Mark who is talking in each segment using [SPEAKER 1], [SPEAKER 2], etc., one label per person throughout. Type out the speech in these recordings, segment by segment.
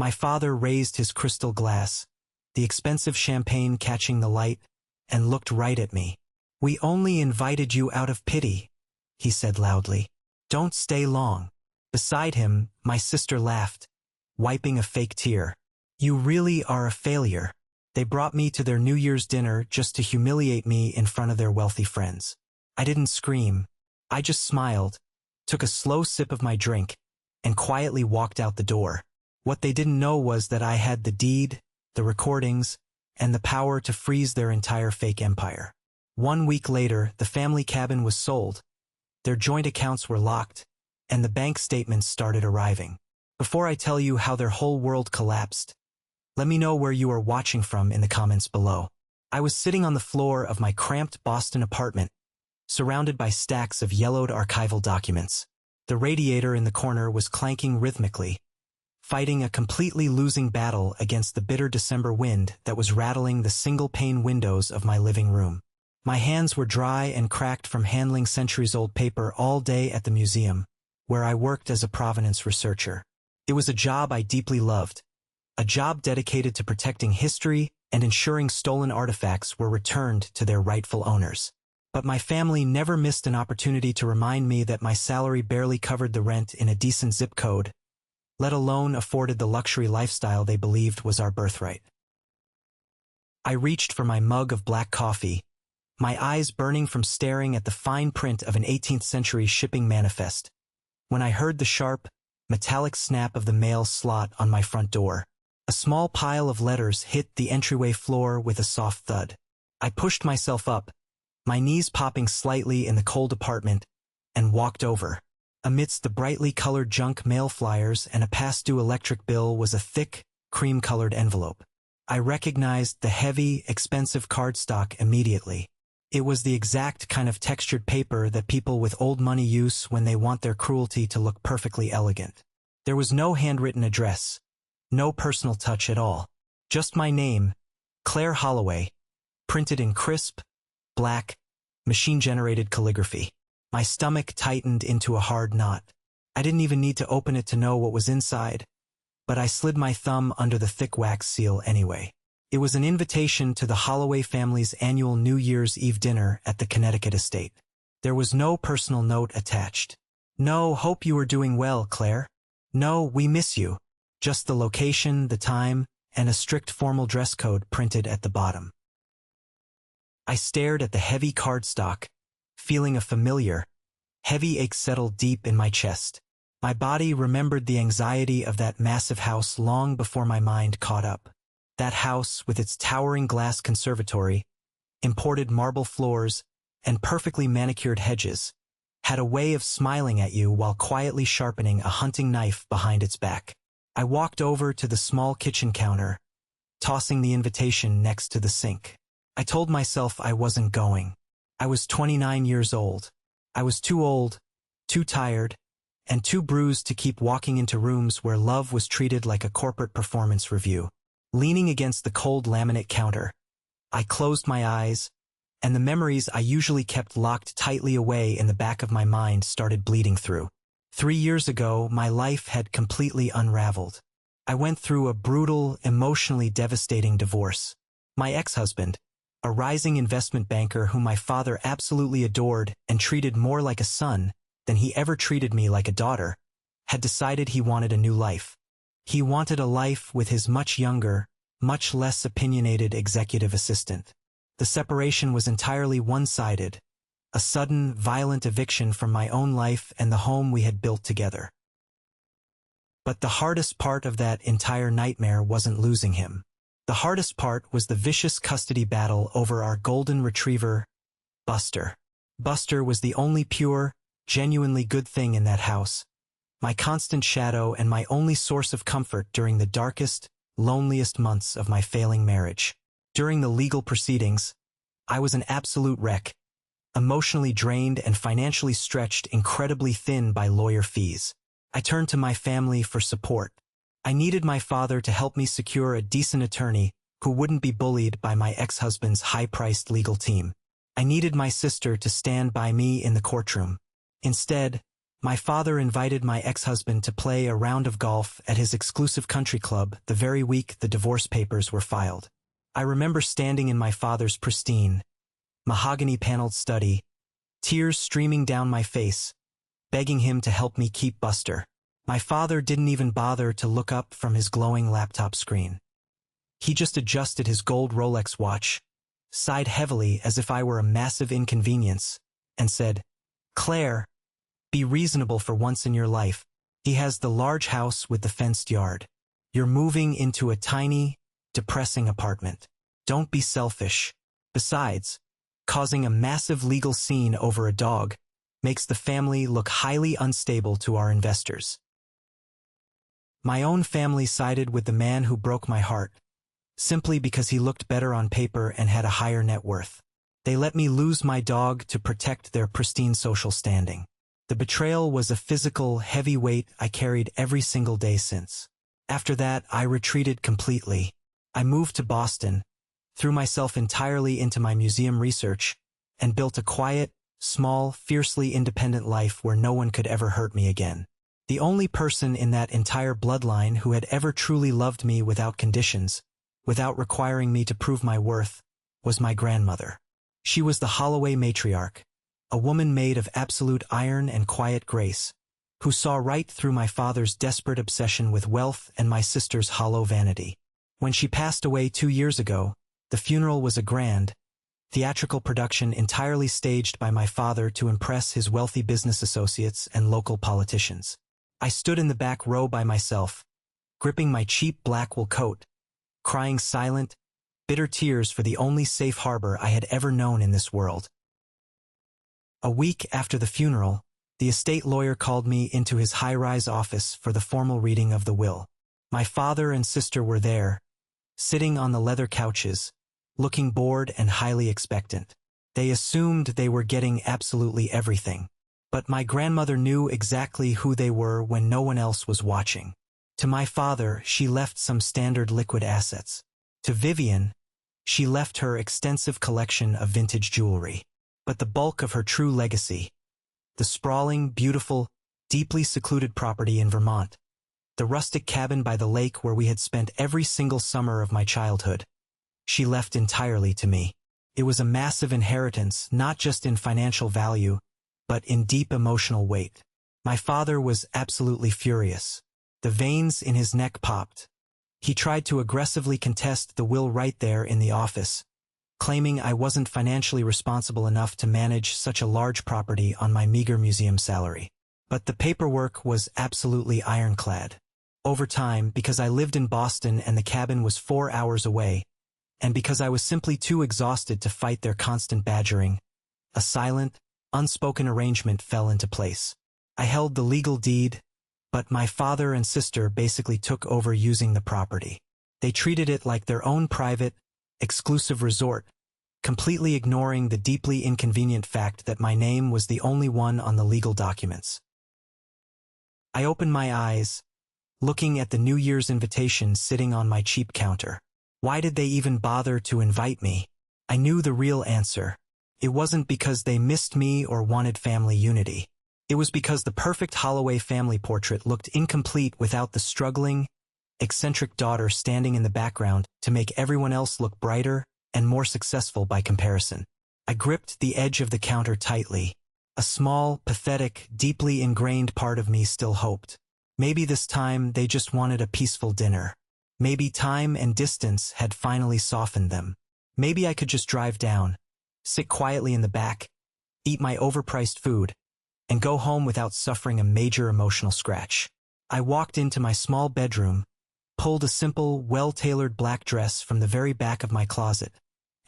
[SPEAKER 1] My father raised his crystal glass, the expensive champagne catching the light, and looked right at me. "We only invited you out of pity," he said loudly. "Don't stay long." Beside him, my sister laughed, wiping a fake tear. "You really are a failure." They brought me to their New Year's dinner just to humiliate me in front of their wealthy friends. I didn't scream. I just smiled, took a slow sip of my drink, and quietly walked out the door. What they didn't know was that I had the deed, the recordings, and the power to freeze their entire fake empire. 1 week later, the family cabin was sold. Their joint accounts were locked, and the bank statements started arriving. Before I tell you how their whole world collapsed, let me know where you are watching from in the comments below. I was sitting on the floor of my cramped Boston apartment, surrounded by stacks of yellowed archival documents. The radiator in the corner was clanking rhythmically, fighting a completely losing battle against the bitter December wind that was rattling the single-pane windows of my living room. My hands were dry and cracked from handling centuries-old paper all day at the museum, where I worked as a provenance researcher. It was a job I deeply loved, a job dedicated to protecting history and ensuring stolen artifacts were returned to their rightful owners. But my family never missed an opportunity to remind me that my salary barely covered the rent in a decent zip code, let alone afforded the luxury lifestyle they believed was our birthright. I reached for my mug of black coffee, my eyes burning from staring at the fine print of an 18th century shipping manifest, when I heard the sharp, metallic snap of the mail slot on my front door. A small pile of letters hit the entryway floor with a soft thud. I pushed myself up, my knees popping slightly in the cold apartment, and walked over. Amidst the brightly colored junk mail flyers and a past-due electric bill was a thick, cream-colored envelope. I recognized the heavy, expensive cardstock immediately. It was the exact kind of textured paper that people with old money use when they want their cruelty to look perfectly elegant. There was no handwritten address, no personal touch at all. Just my name, Claire Holloway, printed in crisp, black, machine-generated calligraphy. My stomach tightened into a hard knot. I didn't even need to open it to know what was inside, but I slid my thumb under the thick wax seal anyway. It was an invitation to the Holloway family's annual New Year's Eve dinner at the Connecticut estate. There was no personal note attached. "No, hope you are doing well, Claire. No, we miss you." Just the location, the time, and a strict formal dress code printed at the bottom. I stared at the heavy cardstock, feeling a familiar, heavy ache settled deep in my chest. My body remembered the anxiety of that massive house long before my mind caught up. That house, with its towering glass conservatory, imported marble floors, and perfectly manicured hedges, had a way of smiling at you while quietly sharpening a hunting knife behind its back. I walked over to the small kitchen counter, tossing the invitation next to the sink. I told myself I wasn't going. I was 29 years old. I was too old, too tired, and too bruised to keep walking into rooms where love was treated like a corporate performance review. Leaning against the cold laminate counter, I closed my eyes, and the memories I usually kept locked tightly away in the back of my mind started bleeding through. 3 years ago, my life had completely unraveled. I went through a brutal, emotionally devastating divorce. My ex-husband, a rising investment banker whom my father absolutely adored and treated more like a son than he ever treated me like a daughter, had decided he wanted a new life. He wanted a life with his much younger, much less opinionated executive assistant. The separation was entirely one-sided, a sudden, violent eviction from my own life and the home we had built together. But the hardest part of that entire nightmare wasn't losing him. The hardest part was the vicious custody battle over our golden retriever, Buster. Buster was the only pure, genuinely good thing in that house, my constant shadow and my only source of comfort during the darkest, loneliest months of my failing marriage. During the legal proceedings, I was an absolute wreck, emotionally drained and financially stretched incredibly thin by lawyer fees. I turned to my family for support. I needed my father to help me secure a decent attorney who wouldn't be bullied by my ex-husband's high-priced legal team. I needed my sister to stand by me in the courtroom. Instead, My father invited my ex-husband to play a round of golf at his exclusive country club the very week the divorce papers were filed. I remember standing in my father's pristine, mahogany-paneled study, tears streaming down my face, begging him to help me keep Buster. My father didn't even bother to look up from his glowing laptop screen. He just adjusted his gold Rolex watch, sighed heavily as if I were a massive inconvenience, and said, "Claire, be reasonable for once in your life. He has the large house with the fenced yard. You're moving into a tiny, depressing apartment. Don't be selfish. Besides, causing a massive legal scene over a dog makes the family look highly unstable to our investors." My own family sided with the man who broke my heart, simply because he looked better on paper and had a higher net worth. They let me lose my dog to protect their pristine social standing. The betrayal was a physical, heavy weight I carried every single day since. After that, I retreated completely. I moved to Boston, threw myself entirely into my museum research, and built a quiet, small, fiercely independent life where no one could ever hurt me again. The only person in that entire bloodline who had ever truly loved me without conditions, without requiring me to prove my worth, was my grandmother. She was the Holloway matriarch, a woman made of absolute iron and quiet grace, who saw right through my father's desperate obsession with wealth and my sister's hollow vanity. When she passed away 2 years ago, the funeral was a grand, theatrical production entirely staged by my father to impress his wealthy business associates and local politicians. I stood in the back row by myself, gripping my cheap black wool coat, crying silent, bitter tears for the only safe harbor I had ever known in this world. A week after the funeral, the estate lawyer called me into his high-rise office for the formal reading of the will. My father and sister were there, sitting on the leather couches, looking bored and highly expectant. They assumed they were getting absolutely everything. But my grandmother knew exactly who they were when no one else was watching. To my father, she left some standard liquid assets. To Vivian, she left her extensive collection of vintage jewelry. But the bulk of her true legacy, the sprawling, beautiful, deeply secluded property in Vermont, the rustic cabin by the lake where we had spent every single summer of my childhood, she left entirely to me. It was a massive inheritance, not just in financial value, but in deep emotional weight. My father was absolutely furious. The veins in his neck popped. He tried to aggressively contest the will right there in the office, claiming I wasn't financially responsible enough to manage such a large property on my meager museum salary. But the paperwork was absolutely ironclad. Over time, because I lived in Boston and the cabin was 4 hours away, and because I was simply too exhausted to fight their constant badgering, a silent, unspoken arrangement fell into place. I held the legal deed, but my father and sister basically took over using the property. They treated it like their own private, exclusive resort, completely ignoring the deeply inconvenient fact that my name was the only one on the legal documents. I opened my eyes, looking at the New Year's invitation sitting on my cheap counter. Why did they even bother to invite me? I knew the real answer. It wasn't because they missed me or wanted family unity. It was because the perfect Holloway family portrait looked incomplete without the struggling, eccentric daughter standing in the background to make everyone else look brighter and more successful by comparison. I gripped the edge of the counter tightly. A small, pathetic, deeply ingrained part of me still hoped. Maybe this time they just wanted a peaceful dinner. Maybe time and distance had finally softened them. Maybe I could just drive down, sit quietly in the back, eat my overpriced food, and go home without suffering a major emotional scratch. I walked into my small bedroom, pulled a simple, well-tailored black dress from the very back of my closet,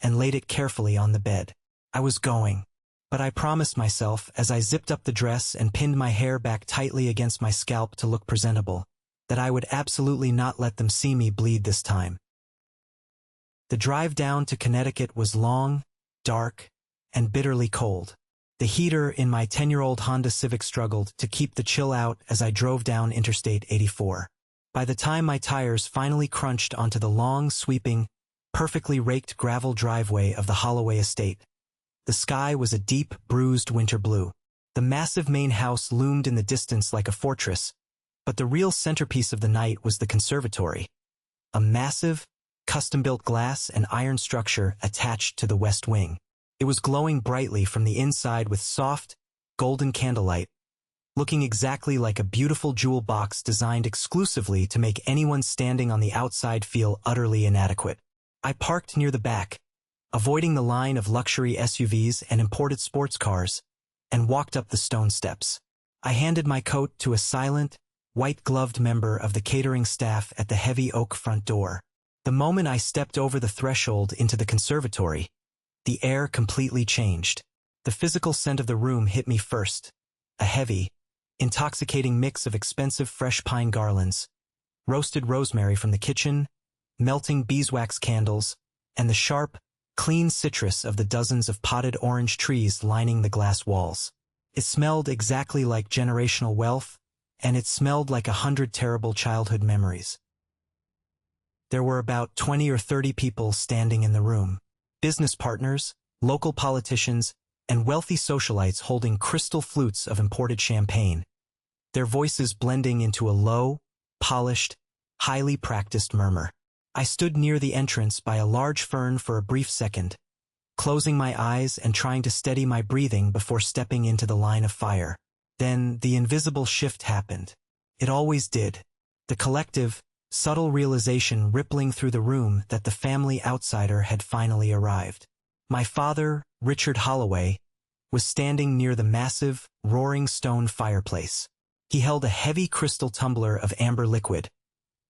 [SPEAKER 1] and laid it carefully on the bed. I was going, but I promised myself as I zipped up the dress and pinned my hair back tightly against my scalp to look presentable, that I would absolutely not let them see me bleed this time. The drive down to Connecticut was long, dark, and bitterly cold. The heater in my 10-year-old Honda Civic struggled to keep the chill out as I drove down Interstate 84. By the time my tires finally crunched onto the long, sweeping, perfectly raked gravel driveway of the Holloway estate, the sky was a deep, bruised winter blue. The massive main house loomed in the distance like a fortress, but the real centerpiece of the night was the conservatory, a massive, custom-built glass and iron structure attached to the west wing. It was glowing brightly from the inside with soft, golden candlelight, looking exactly like a beautiful jewel box designed exclusively to make anyone standing on the outside feel utterly inadequate. I parked near the back, avoiding the line of luxury SUVs and imported sports cars, and walked up the stone steps. I handed my coat to a silent, white-gloved member of the catering staff at the heavy oak front door. The moment I stepped over the threshold into the conservatory, the air completely changed. The physical scent of the room hit me first, a heavy, intoxicating mix of expensive fresh pine garlands, roasted rosemary from the kitchen, melting beeswax candles, and the sharp, clean citrus of the dozens of potted orange trees lining the glass walls. It smelled exactly like generational wealth, and it smelled like 100 terrible childhood memories. There were about 20 or 30 people standing in the room. Business partners, local politicians, and wealthy socialites holding crystal flutes of imported champagne, their voices blending into a low, polished, highly practiced murmur. I stood near the entrance by a large fern for a brief second, closing my eyes and trying to steady my breathing before stepping into the line of fire. Then the invisible shift happened. It always did. The collective, subtle realization rippling through the room that the family outsider had finally arrived. My father, Richard Holloway, was standing near the massive, roaring stone fireplace. He held a heavy crystal tumbler of amber liquid,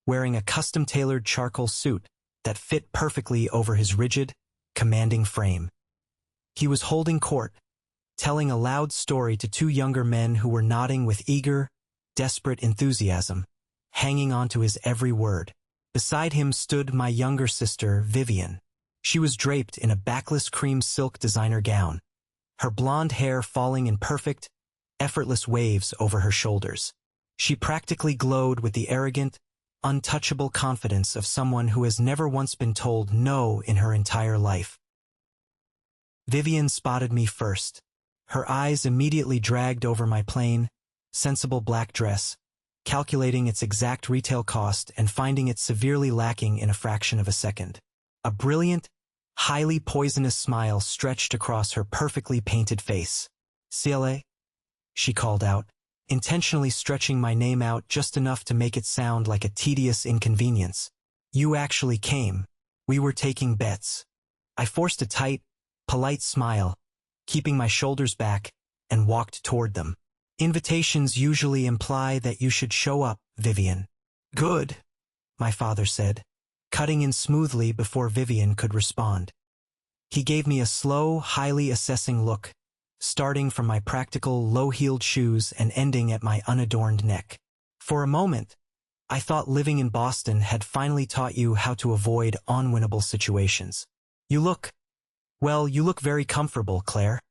[SPEAKER 1] wearing a custom-tailored charcoal suit that fit perfectly over his rigid, commanding frame. He was holding court, telling a loud story to two younger men who were nodding with eager, desperate enthusiasm, hanging on to his every word. Beside him stood my younger sister, Vivian. She was draped in a backless cream silk designer gown, her blonde hair falling in perfect, effortless waves over her shoulders. She practically glowed with the arrogant, untouchable confidence of someone who has never once been told no in her entire life. Vivian spotted me first. Her eyes immediately dragged over my plain, sensible black dress, calculating its exact retail cost and finding it severely lacking in a fraction of a second. A brilliant, highly poisonous smile stretched across her perfectly painted face. "Ciele?" she called out, intentionally stretching my name out just enough to make it sound like a tedious inconvenience. "You actually came. We were taking bets." I forced a tight, polite smile, keeping my shoulders back, and walked toward them. "Invitations usually imply that you should show up, Vivian." "Good," my father said, cutting in smoothly before Vivian could respond. He gave me a slow, highly assessing look, starting from my practical, low-heeled shoes and ending at my unadorned neck. For a moment, I thought living in Boston had finally taught you how to avoid unwinnable situations. You look very comfortable, Claire."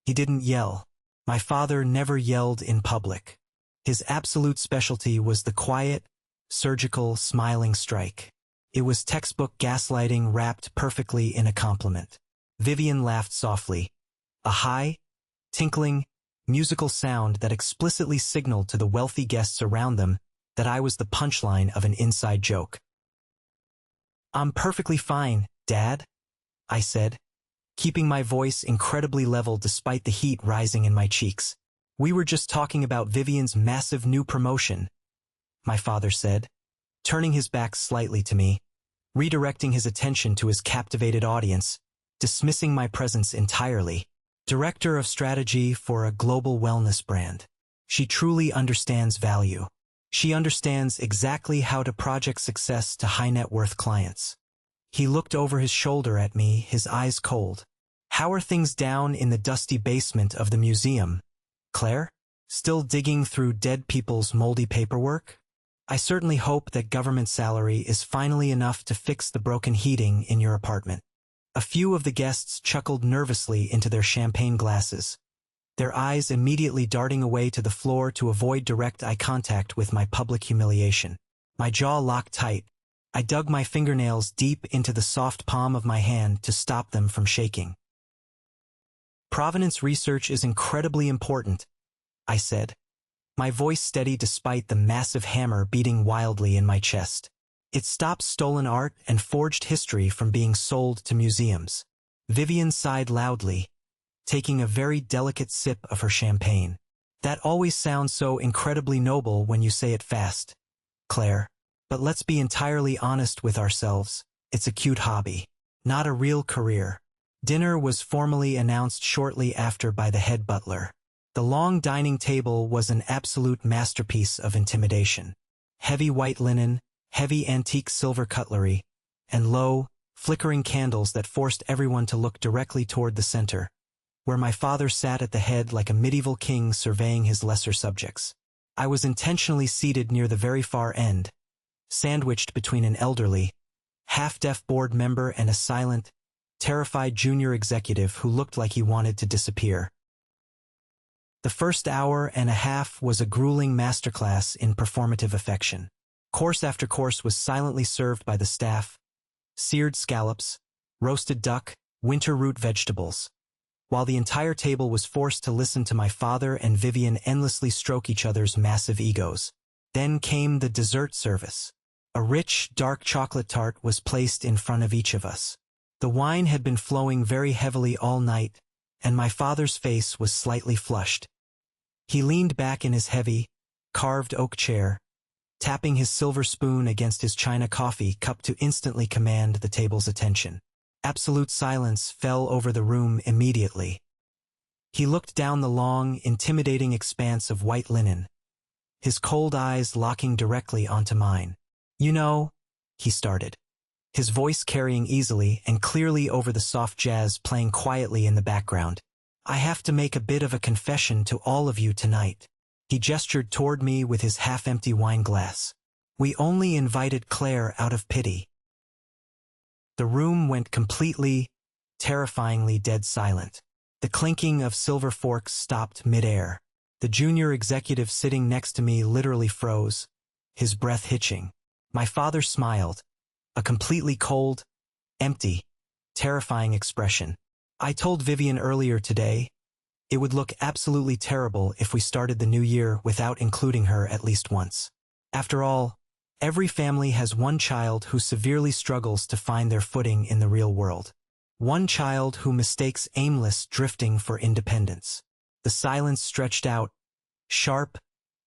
[SPEAKER 1] He didn't yell. My father never yelled in public. His absolute specialty was the quiet, surgical, smiling strike. It was textbook gaslighting wrapped perfectly in a compliment. Vivian laughed softly, a high, tinkling, musical sound that explicitly signaled to the wealthy guests around them that I was the punchline of an inside joke. "I'm perfectly fine, Dad," I said, keeping my voice incredibly level despite the heat rising in my cheeks. "We were just talking about Vivian's massive new promotion," my father said, turning his back slightly to me, redirecting his attention to his captivated audience, dismissing my presence entirely. "Director of Strategy for a global wellness brand. She truly understands value. She understands exactly how to project success to high-net-worth clients." He looked over his shoulder at me, his eyes cold. "How are things down in the dusty basement of the museum, Claire? Still digging through dead people's moldy paperwork? I certainly hope that government salary is finally enough to fix the broken heating in your apartment." A few of the guests chuckled nervously into their champagne glasses, their eyes immediately darting away to the floor to avoid direct eye contact with my public humiliation. My jaw locked tight. I dug my fingernails deep into the soft palm of my hand to stop them from shaking. "Provenance research is incredibly important," I said, my voice steady despite the massive hammer beating wildly in my chest. It stops stolen art and forged history from being sold to museums. Vivian sighed loudly, taking a very delicate sip of her champagne. That always sounds so incredibly noble when you say it fast, Claire. But let's be entirely honest with ourselves. It's a cute hobby, not a real career. Dinner was formally announced shortly after by the head butler. The long dining table was an absolute masterpiece of intimidation. Heavy white linen, heavy antique silver cutlery, and low, flickering candles that forced everyone to look directly toward the center, where my father sat at the head like a medieval king surveying his lesser subjects. I was intentionally seated near the very far end, sandwiched between an elderly, half-deaf board member and a silent, terrified junior executive who looked like he wanted to disappear. The first hour and a half was a grueling masterclass in performative affection. Course after course was silently served by the staff: seared scallops, roasted duck, winter root vegetables, while the entire table was forced to listen to my father and Vivian endlessly stroke each other's massive egos. Then came the dessert service. A rich, dark chocolate tart was placed in front of each of us. The wine had been flowing very heavily all night, and my father's face was slightly flushed. He leaned back in his heavy, carved oak chair, tapping his silver spoon against his china coffee cup to instantly command the table's attention. Absolute silence fell over the room immediately. He looked down the long, intimidating expanse of white linen, his cold eyes locking directly onto mine. You know, he started, his voice carrying easily and clearly over the soft jazz playing quietly in the background. I have to make a bit of a confession to all of you tonight. He gestured toward me with his half-empty wine glass. We only invited Claire out of pity. The room went completely, terrifyingly dead silent. The clinking of silver forks stopped mid-air. The junior executive sitting next to me literally froze, his breath hitching. My father smiled, a completely cold, empty, terrifying expression. I told Vivian earlier today, it would look absolutely terrible if we started the new year without including her at least once. After all, every family has one child who severely struggles to find their footing in the real world. One child who mistakes aimless drifting for independence. The silence stretched out, sharp,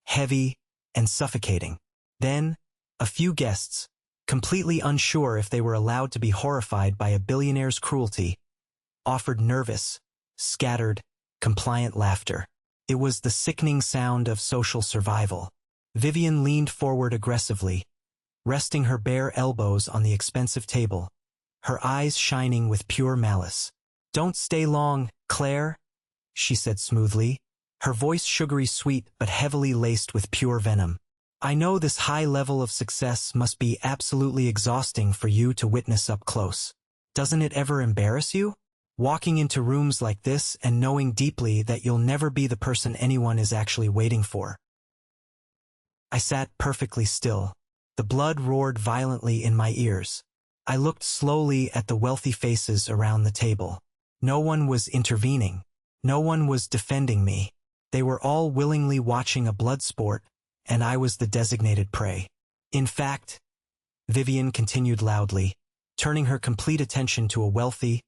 [SPEAKER 1] heavy, and suffocating. Then, a few guests, completely unsure if they were allowed to be horrified by a billionaire's cruelty, offered nervous, scattered, compliant laughter. It was the sickening sound of social survival. Vivian leaned forward aggressively, resting her bare elbows on the expensive table, her eyes shining with pure malice. "Don't stay long, Claire," she said smoothly, her voice sugary sweet but heavily laced with pure venom. "I know this high level of success must be absolutely exhausting for you to witness up close. Doesn't it ever embarrass you? Walking into rooms like this and knowing deeply that you'll never be the person anyone is actually waiting for." I sat perfectly still. The blood roared violently in my ears. I looked slowly at the wealthy faces around the table. No one was intervening. No one was defending me. They were all willingly watching a blood sport, and I was the designated prey. In fact, Vivian continued loudly, turning her complete attention to a wealthy,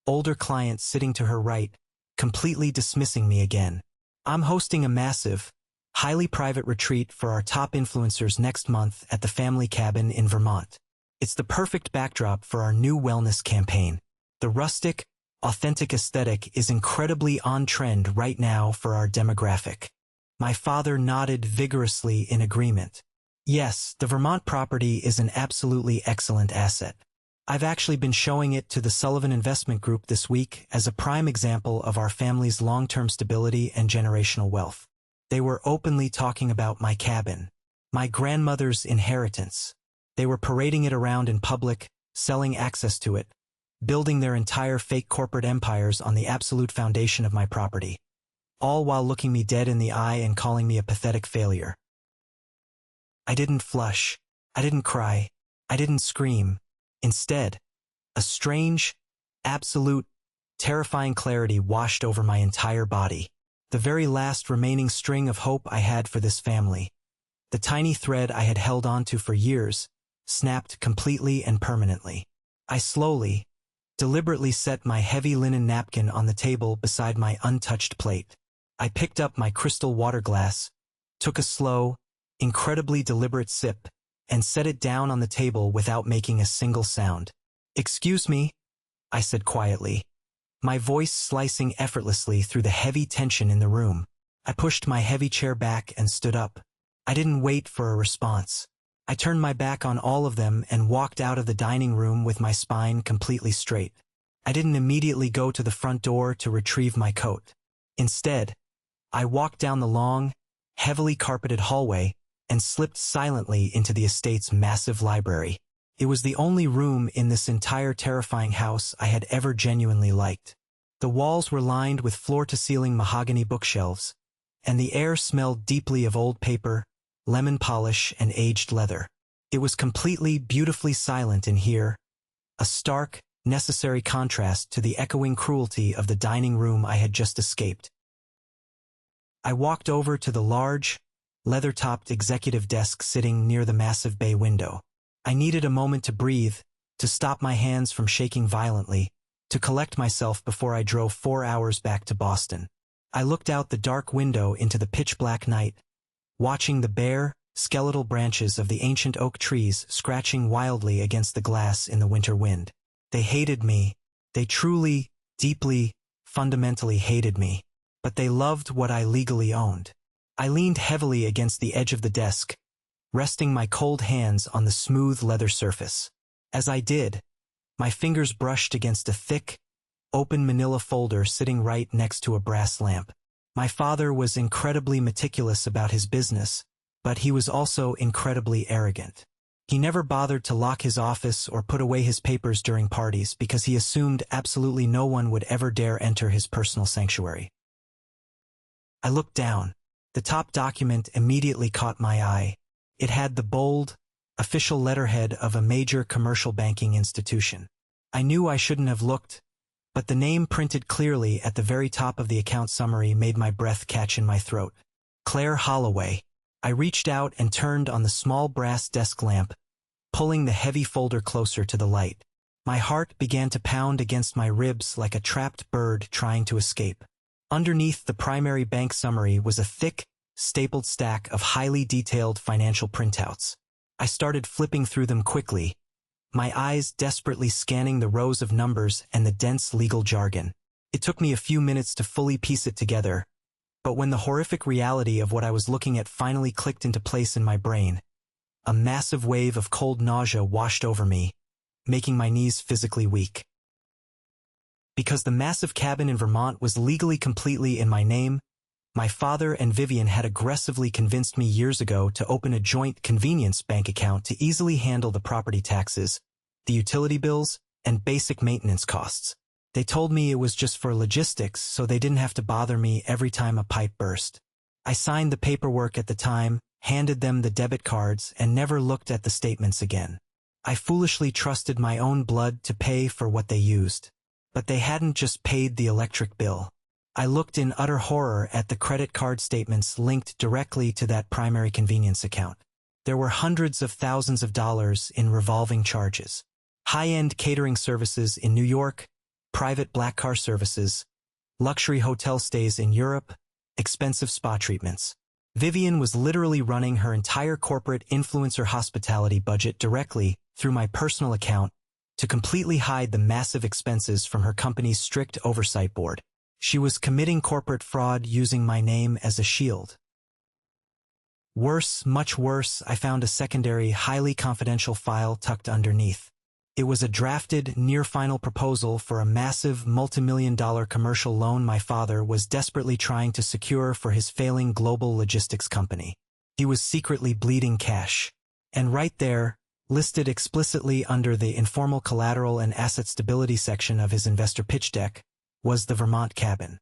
[SPEAKER 1] older client sitting to her right, completely dismissing me again. "I'm hosting a massive, highly private retreat for our top influencers next month at the family cabin in Vermont. It's the perfect backdrop for our new wellness campaign. The rustic, authentic aesthetic is incredibly on trend right now for our demographic." My father nodded vigorously in agreement. "Yes, the Vermont property is an absolutely excellent asset. I've actually been showing it to the Sullivan Investment Group this week as a prime example of our family's long-term stability and generational wealth. They were openly talking about my cabin, my grandmother's inheritance. They were parading it around in public, selling access to it, building their entire fake corporate empires on the absolute foundation of my property, all while looking me dead in the eye and calling me a pathetic failure. I didn't flush. I didn't cry. I didn't scream. Instead, a strange, absolute, terrifying clarity washed over my entire body. the very last remaining string of hope I had for this family. The tiny thread I had held onto for years snapped completely and permanently. I slowly, deliberately set my heavy linen napkin on the table beside my untouched plate. I picked up my crystal water glass, took a slow, incredibly deliberate sip, and set it down on the table without making a single sound. "Excuse me," I said quietly, my voice slicing effortlessly through the heavy tension in the room. I pushed my heavy chair back and stood up. I didn't wait for a response. I turned my back on all of them and walked out of the dining room with my spine completely straight. I didn't immediately go to the front door to retrieve my coat. Instead, I walked down the long, heavily carpeted hallway and slipped silently into the estate's massive library. It was the only room in this entire terrifying house I had ever genuinely liked. The walls were lined with floor-to-ceiling mahogany bookshelves, and the air smelled deeply of old paper, lemon polish, and aged leather. It was completely, beautifully silent in here, a stark, necessary contrast to the echoing cruelty of the dining room I had just escaped. I walked over to the large, leather-topped executive desk sitting near the massive bay window. I needed a moment to breathe, to stop my hands from shaking violently, to collect myself before I drove 4 hours back to Boston. I looked out the dark window into the pitch-black night, watching the bare, skeletal branches of the ancient oak trees scratching wildly against the glass in the winter wind. They hated me. They truly, deeply, fundamentally hated me. But they loved what I legally owned. I leaned heavily against the edge of the desk, resting my cold hands on the smooth leather surface. As I did, my fingers brushed against a thick, open manila folder sitting right next to a brass lamp. My father was incredibly meticulous about his business, but he was also incredibly arrogant. He never bothered to lock his office or put away his papers during parties because he assumed absolutely no one would ever dare enter his personal sanctuary. I looked down. The top document immediately caught my eye. It had the bold, official letterhead of a major commercial banking institution. I knew I shouldn't have looked, but the name printed clearly at the very top of the account summary made my breath catch in my throat. Claire Holloway. I reached out and turned on the small brass desk lamp, pulling the heavy folder closer to the light. My heart began to pound against my ribs like a trapped bird trying to escape. Underneath the primary bank summary was a thick, stapled stack of highly detailed financial printouts. I started flipping through them quickly, my eyes desperately scanning the rows of numbers and the dense legal jargon. It took me a few minutes to fully piece it together, but when the horrific reality of what I was looking at finally clicked into place in my brain, a massive wave of cold nausea washed over me, making my knees physically weak. Because the massive cabin in Vermont was legally completely in my name, my father and Vivian had aggressively convinced me years ago to open a joint convenience bank account to easily handle the property taxes, the utility bills, and basic maintenance costs. They told me it was just for logistics, so they didn't have to bother me every time a pipe burst. I signed the paperwork at the time, handed them the debit cards, and never looked at the statements again. I foolishly trusted my own blood to pay for what they used. But they hadn't just paid the electric bill. I looked in utter horror at the credit card statements linked directly to that primary convenience account. There were hundreds of thousands of dollars in revolving charges. High-end catering services in New York, private black car services, luxury hotel stays in Europe, expensive spa treatments. Vivian was literally running her entire corporate influencer hospitality budget directly through my personal account to completely hide the massive expenses from her company's strict oversight board. She was committing corporate fraud using my name as a shield. Worse, much worse, I found a secondary, highly confidential file tucked underneath. It was a drafted, near-final proposal for a massive, multi-million-dollar commercial loan my father was desperately trying to secure for his failing global logistics company. He was secretly bleeding cash. And right there, listed explicitly under the informal collateral and asset stability section of his investor pitch deck, was the Vermont cabin.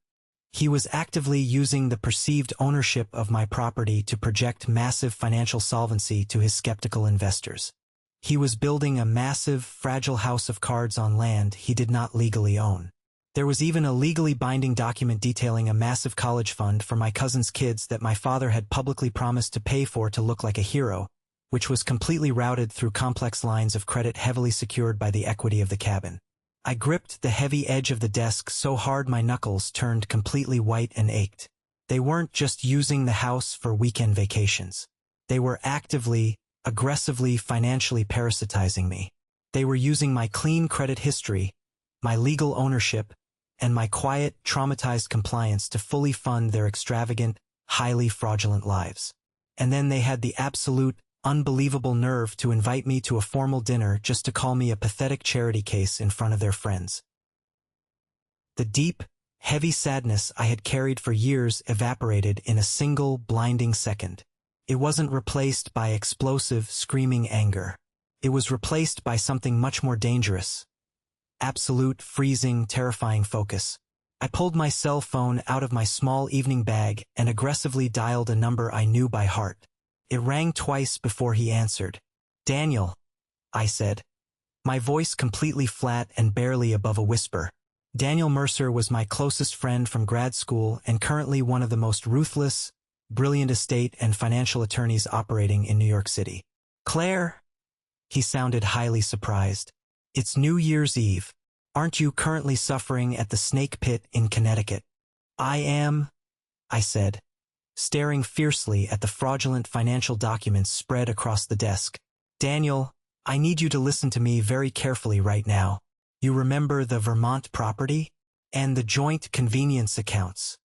[SPEAKER 1] He was actively using the perceived ownership of my property to project massive financial solvency to his skeptical investors. He was building a massive, fragile house of cards on land he did not legally own. There was even a legally binding document detailing a massive college fund for my cousin's kids that my father had publicly promised to pay for to look like a hero, which was completely routed through complex lines of credit heavily secured by the equity of the cabin. I gripped the heavy edge of the desk so hard my knuckles turned completely white and ached. They weren't just using the house for weekend vacations. They were actively, aggressively financially parasitizing me. They were using my clean credit history, my legal ownership, and my quiet, traumatized compliance to fully fund their extravagant, highly fraudulent lives. And then they had the absolute, unbelievable nerve to invite me to a formal dinner just to call me a pathetic charity case in front of their friends. The deep, heavy sadness I had carried for years evaporated in a single, blinding second. It wasn't replaced by explosive, screaming anger. It was replaced by something much more dangerous. Absolute, freezing, terrifying focus. I pulled my cell phone out of my small evening bag and aggressively dialed a number I knew by heart. It rang twice before he answered. "Daniel," I said, my voice completely flat and barely above a whisper. Daniel Mercer was my closest friend from grad school and currently one of the most ruthless, brilliant estate and financial attorneys operating in New York City. "Claire?" He sounded highly surprised. "It's New Year's Eve. Aren't you currently suffering at the Snake Pit in Connecticut?" "I am," I said, staring fiercely at the fraudulent financial documents spread across the desk. "Daniel, I need you to listen to me very carefully right now. You remember the Vermont property? And the joint convenience accounts?"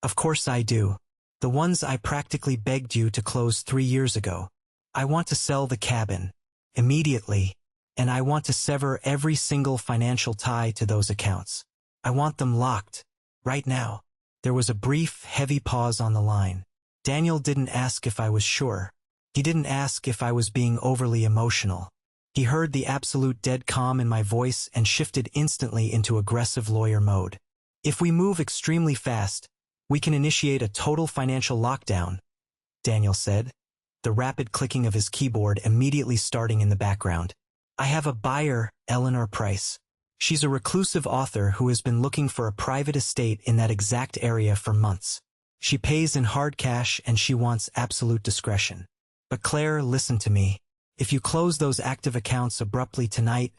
[SPEAKER 1] "Of course I do. The ones I practically begged you to close 3 years ago. I want to sell the cabin, immediately, and I want to sever every single financial tie to those accounts. I want them locked, right now." There was a brief, heavy pause on the line. Daniel didn't ask if I was sure. He didn't ask if I was being overly emotional. He heard the absolute dead calm in my voice and shifted instantly into aggressive lawyer mode. "If we move extremely fast, we can initiate a total financial lockdown," Daniel said, the rapid clicking of his keyboard immediately starting in the background. "I have a buyer, Eleanor Price. She's a reclusive author who has been looking for a private estate in that exact area for months. She pays in hard cash and she wants absolute discretion. But Claire, listen to me. If you close those active accounts abruptly tonight,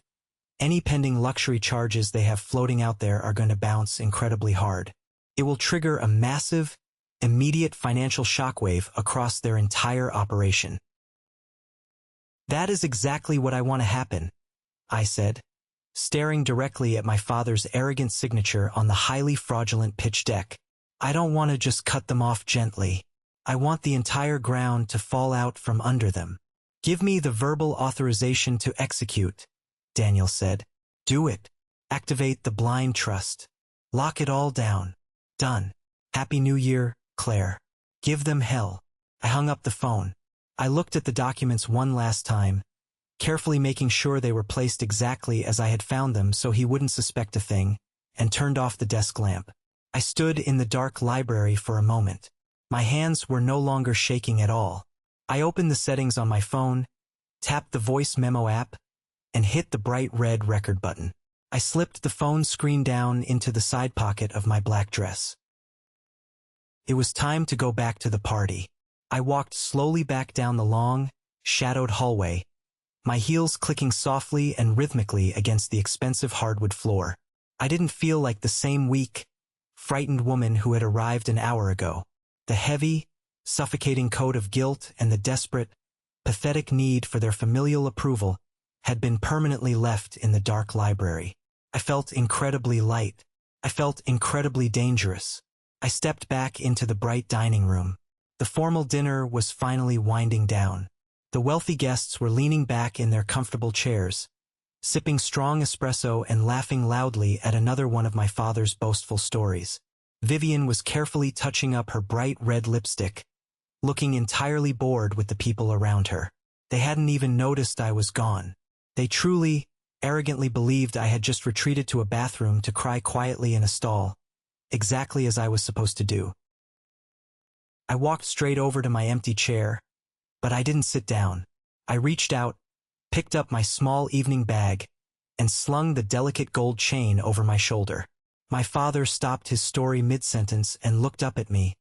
[SPEAKER 1] any pending luxury charges they have floating out there are going to bounce incredibly hard. It will trigger a massive, immediate financial shockwave across their entire operation." "That is exactly what I want to happen," I said, staring directly at my father's arrogant signature on the highly fraudulent pitch deck. "I don't want to just cut them off gently. I want the entire ground to fall out from under them." "Give me the verbal authorization to execute," Daniel said. "Do it. Activate the blind trust. Lock it all down. Done. Happy New Year, Claire. Give them hell." I hung up the phone. I looked at the documents one last time, carefully making sure they were placed exactly as I had found them so he wouldn't suspect a thing, and turned off the desk lamp. I stood in the dark library for a moment. My hands were no longer shaking at all. I opened the settings on my phone, tapped the voice memo app, and hit the bright red record button. I slipped the phone screen down into the side pocket of my black dress. It was time to go back to the party. I walked slowly back down the long, shadowed hallway, my heels clicking softly and rhythmically against the expensive hardwood floor. I didn't feel like the same weak, frightened woman who had arrived an hour ago. The heavy, suffocating coat of guilt and the desperate, pathetic need for their familial approval had been permanently left in the dark library. I felt incredibly light. I felt incredibly dangerous. I stepped back into the bright dining room. The formal dinner was finally winding down. The wealthy guests were leaning back in their comfortable chairs, sipping strong espresso and laughing loudly at another one of my father's boastful stories. Vivian was carefully touching up her bright red lipstick, looking entirely bored with the people around her. They hadn't even noticed I was gone. They truly, arrogantly believed I had just retreated to a bathroom to cry quietly in a stall, exactly as I was supposed to do. I walked straight over to my empty chair, but I didn't sit down. I reached out, picked up my small evening bag, and slung the delicate gold chain over my shoulder. My father stopped his story mid-sentence and looked up at me,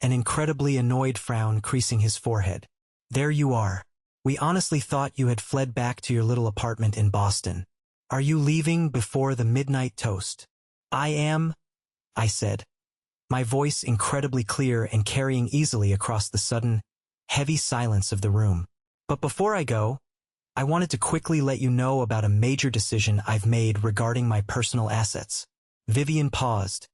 [SPEAKER 1] an incredibly annoyed frown creasing his forehead. There you are. We honestly thought you had fled back to your little apartment in Boston. Are you leaving before the midnight toast? I am, I said, my voice incredibly clear and carrying easily across the sudden, heavy silence of the room. But before I go, I wanted to quickly let you know about a major decision I've made regarding my personal assets. Vivian paused,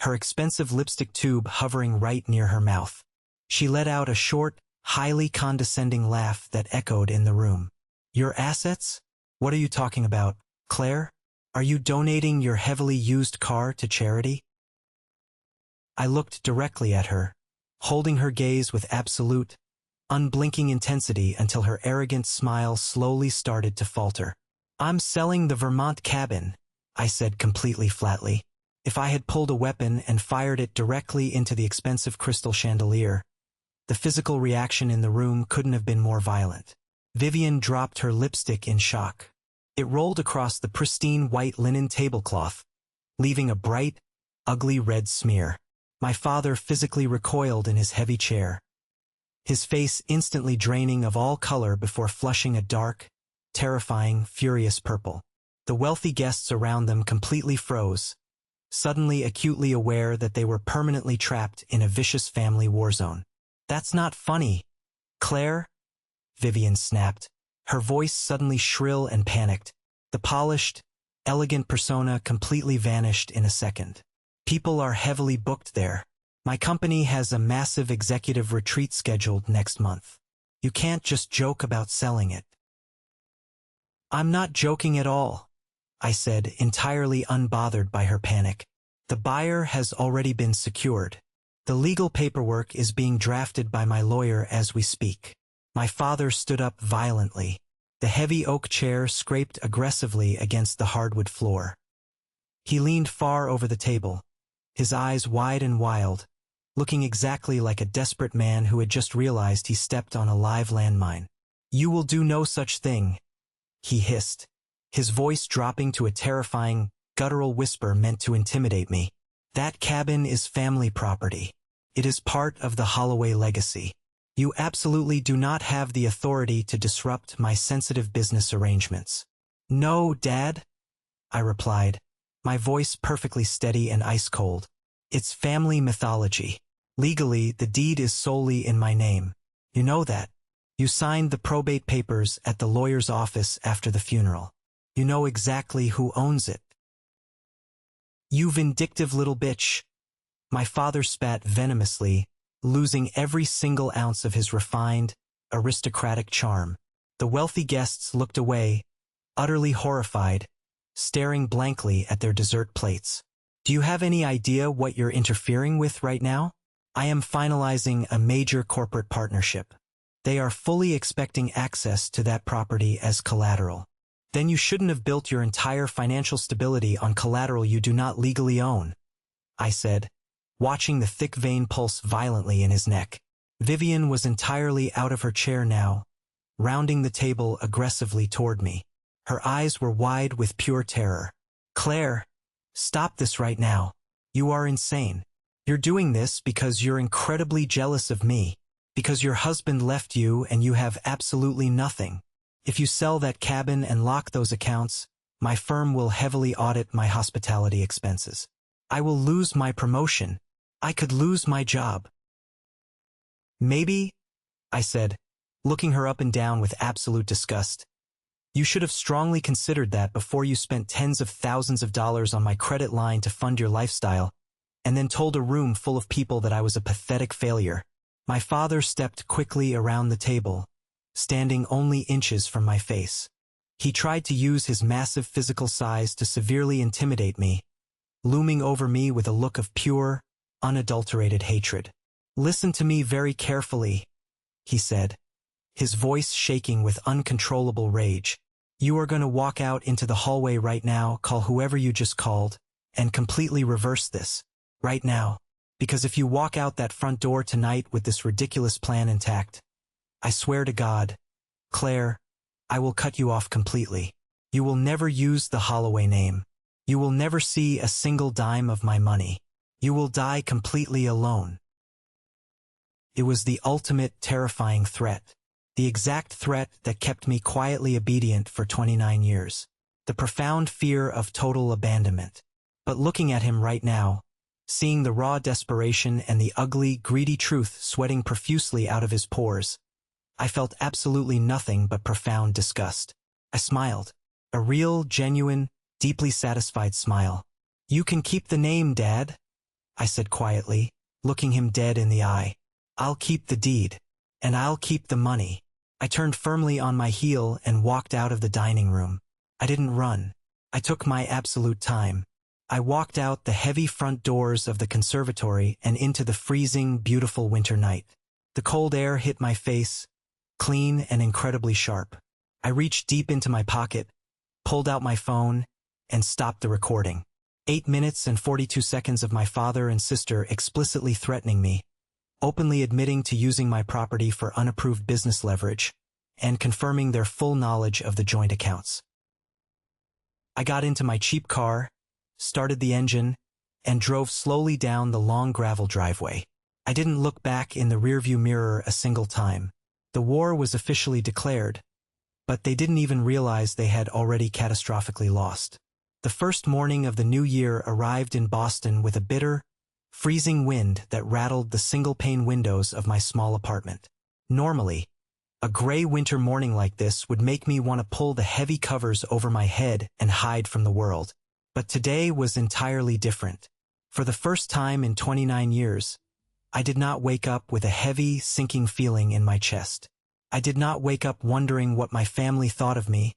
[SPEAKER 1] her expensive lipstick tube hovering right near her mouth. She let out a short, highly condescending laugh that echoed in the room. Your assets? What are you talking about, Claire? Are you donating your heavily used car to charity? I looked directly at her, holding her gaze with absolute, unblinking intensity until her arrogant smile slowly started to falter. I'm selling the Vermont cabin, I said completely flatly. If I had pulled a weapon and fired it directly into the expensive crystal chandelier, the physical reaction in the room couldn't have been more violent. Vivian dropped her lipstick in shock. It rolled across the pristine white linen tablecloth, leaving a bright, ugly red smear. My father physically recoiled in his heavy chair, his face instantly draining of all color before flushing a dark, terrifying, furious purple. The wealthy guests around them completely froze, suddenly acutely aware that they were permanently trapped in a vicious family war zone. That's not funny, Claire, Vivian snapped, her voice suddenly shrill and panicked. The polished, elegant persona completely vanished in a second. People are heavily booked there. My company has a massive executive retreat scheduled next month. You can't just joke about selling it. I'm not joking at all, I said, entirely unbothered by her panic. The buyer has already been secured. The legal paperwork is being drafted by my lawyer as we speak. My father stood up violently. The heavy oak chair scraped aggressively against the hardwood floor. He leaned far over the table, his eyes wide and wild, looking exactly like a desperate man who had just realized he stepped on a live landmine. You will do no such thing, he hissed, his voice dropping to a terrifying, guttural whisper meant to intimidate me. That cabin is family property. It is part of the Holloway legacy. You absolutely do not have the authority to disrupt my sensitive business arrangements. No, Dad, I replied, my voice perfectly steady and ice-cold. It's family mythology. Legally, the deed is solely in my name. You know that. You signed the probate papers at the lawyer's office after the funeral. You know exactly who owns it. You vindictive little bitch. My father spat venomously, losing every single ounce of his refined, aristocratic charm. The wealthy guests looked away, utterly horrified, staring blankly at their dessert plates. Do you have any idea what you're interfering with right now? I am finalizing a major corporate partnership. They are fully expecting access to that property as collateral. Then you shouldn't have built your entire financial stability on collateral you do not legally own, I said, watching the thick vein pulse violently in his neck. Vivian was entirely out of her chair now, rounding the table aggressively toward me. Her eyes were wide with pure terror. Claire, stop this right now. You are insane. You're doing this because you're incredibly jealous of me, because your husband left you and you have absolutely nothing. If you sell that cabin and lock those accounts, my firm will heavily audit my hospitality expenses. I will lose my promotion. I could lose my job. Maybe, I said, looking her up and down with absolute disgust. You should have strongly considered that before you spent tens of thousands of dollars on my credit line to fund your lifestyle, and then told a room full of people that I was a pathetic failure. My father stepped quickly around the table, standing only inches from my face. He tried to use his massive physical size to severely intimidate me, looming over me with a look of pure, unadulterated hatred. Listen to me very carefully, he said, his voice shaking with uncontrollable rage. You are going to walk out into the hallway right now, call whoever you just called, and completely reverse this. Right now. Because if you walk out that front door tonight with this ridiculous plan intact, I swear to God, Claire, I will cut you off completely. You will never use the Holloway name. You will never see a single dime of my money. You will die completely alone. It was the ultimate terrifying threat. The exact threat that kept me quietly obedient for 29 years. The profound fear of total abandonment. But looking at him right now, seeing the raw desperation and the ugly, greedy truth sweating profusely out of his pores, I felt absolutely nothing but profound disgust. I smiled. A real, genuine, deeply satisfied smile. You can keep the name, Dad, I said quietly, looking him dead in the eye. I'll keep the deed. And I'll keep the money. I turned firmly on my heel and walked out of the dining room. I didn't run. I took my absolute time. I walked out the heavy front doors of the conservatory and into the freezing, beautiful winter night. The cold air hit my face, clean and incredibly sharp. I reached deep into my pocket, pulled out my phone, and stopped the recording. 8 minutes and 42 seconds of my father and sister explicitly threatening me, openly admitting to using my property for unapproved business leverage, and confirming their full knowledge of the joint accounts. I got into my cheap car, started the engine, and drove slowly down the long gravel driveway. I didn't look back in the rearview mirror a single time. The war was officially declared, but they didn't even realize they had already catastrophically lost. The first morning of the new year arrived in Boston with a bitter, freezing wind that rattled the single-pane windows of my small apartment. Normally, a gray winter morning like this would make me want to pull the heavy covers over my head and hide from the world. But today was entirely different. For the first time in 29 years, I did not wake up with a heavy, sinking feeling in my chest. I did not wake up wondering what my family thought of me,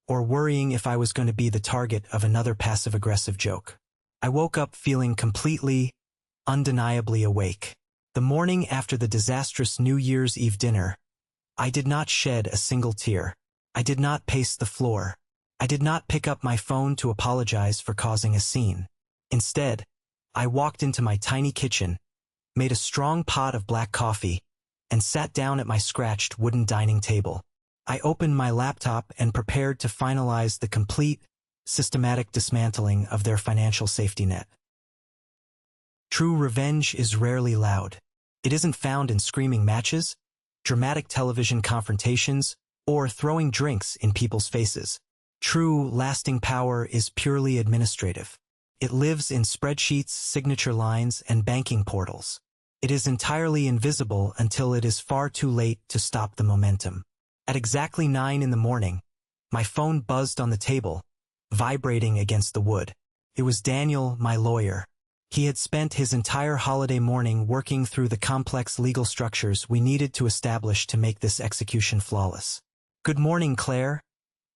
[SPEAKER 1] or worrying if I was going to be the target of another passive-aggressive joke. I woke up feeling completely, undeniably awake. The morning after the disastrous New Year's Eve dinner, I did not shed a single tear. I did not pace the floor. I did not pick up my phone to apologize for causing a scene. Instead, I walked into my tiny kitchen, made a strong pot of black coffee, and sat down at my scratched wooden dining table. I opened my laptop and prepared to finalize the complete, systematic dismantling of their financial safety net. True revenge is rarely loud. It isn't found in screaming matches, dramatic television confrontations, or throwing drinks in people's faces. True, lasting power is purely administrative. It lives in spreadsheets, signature lines, and banking portals. It is entirely invisible until it is far too late to stop the momentum. At exactly 9 in the morning, my phone buzzed on the table, vibrating against the wood. It was Daniel, my lawyer. He had spent his entire holiday morning working through the complex legal structures we needed to establish to make this execution flawless. "Good morning, Claire,"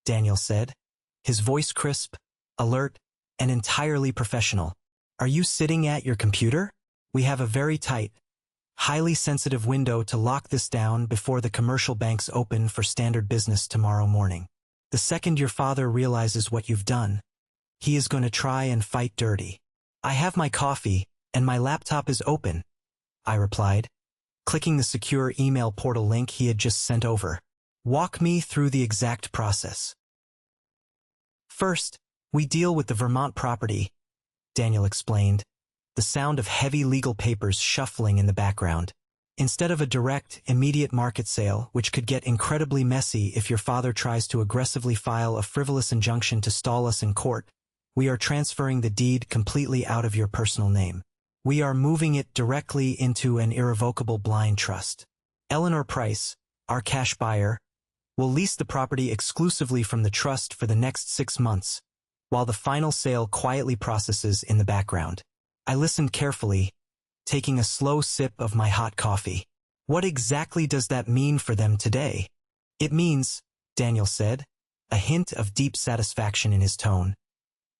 [SPEAKER 1] Daniel said, his voice crisp, alert, and entirely professional. "Are you sitting at your computer? We have a very tight, highly sensitive window to lock this down before the commercial banks open for standard business tomorrow morning. The second your father realizes what you've done, he is going to try and fight dirty." "I have my coffee, and my laptop is open," I replied, clicking the secure email portal link he had just sent over. "Walk me through the exact process." "First, we deal with the Vermont property," Daniel explained, the sound of heavy legal papers shuffling in the background. "Instead of a direct, immediate market sale, which could get incredibly messy if your father tries to aggressively file a frivolous injunction to stall us in court, we are transferring the deed completely out of your personal name. We are moving it directly into an irrevocable blind trust. Eleanor Price, our cash buyer, will lease the property exclusively from the trust for the next 6 months, while the final sale quietly processes in the background." I listened carefully, taking a slow sip of my hot coffee. "What exactly does that mean for them today?" "It means," Daniel said, a hint of deep satisfaction in his tone,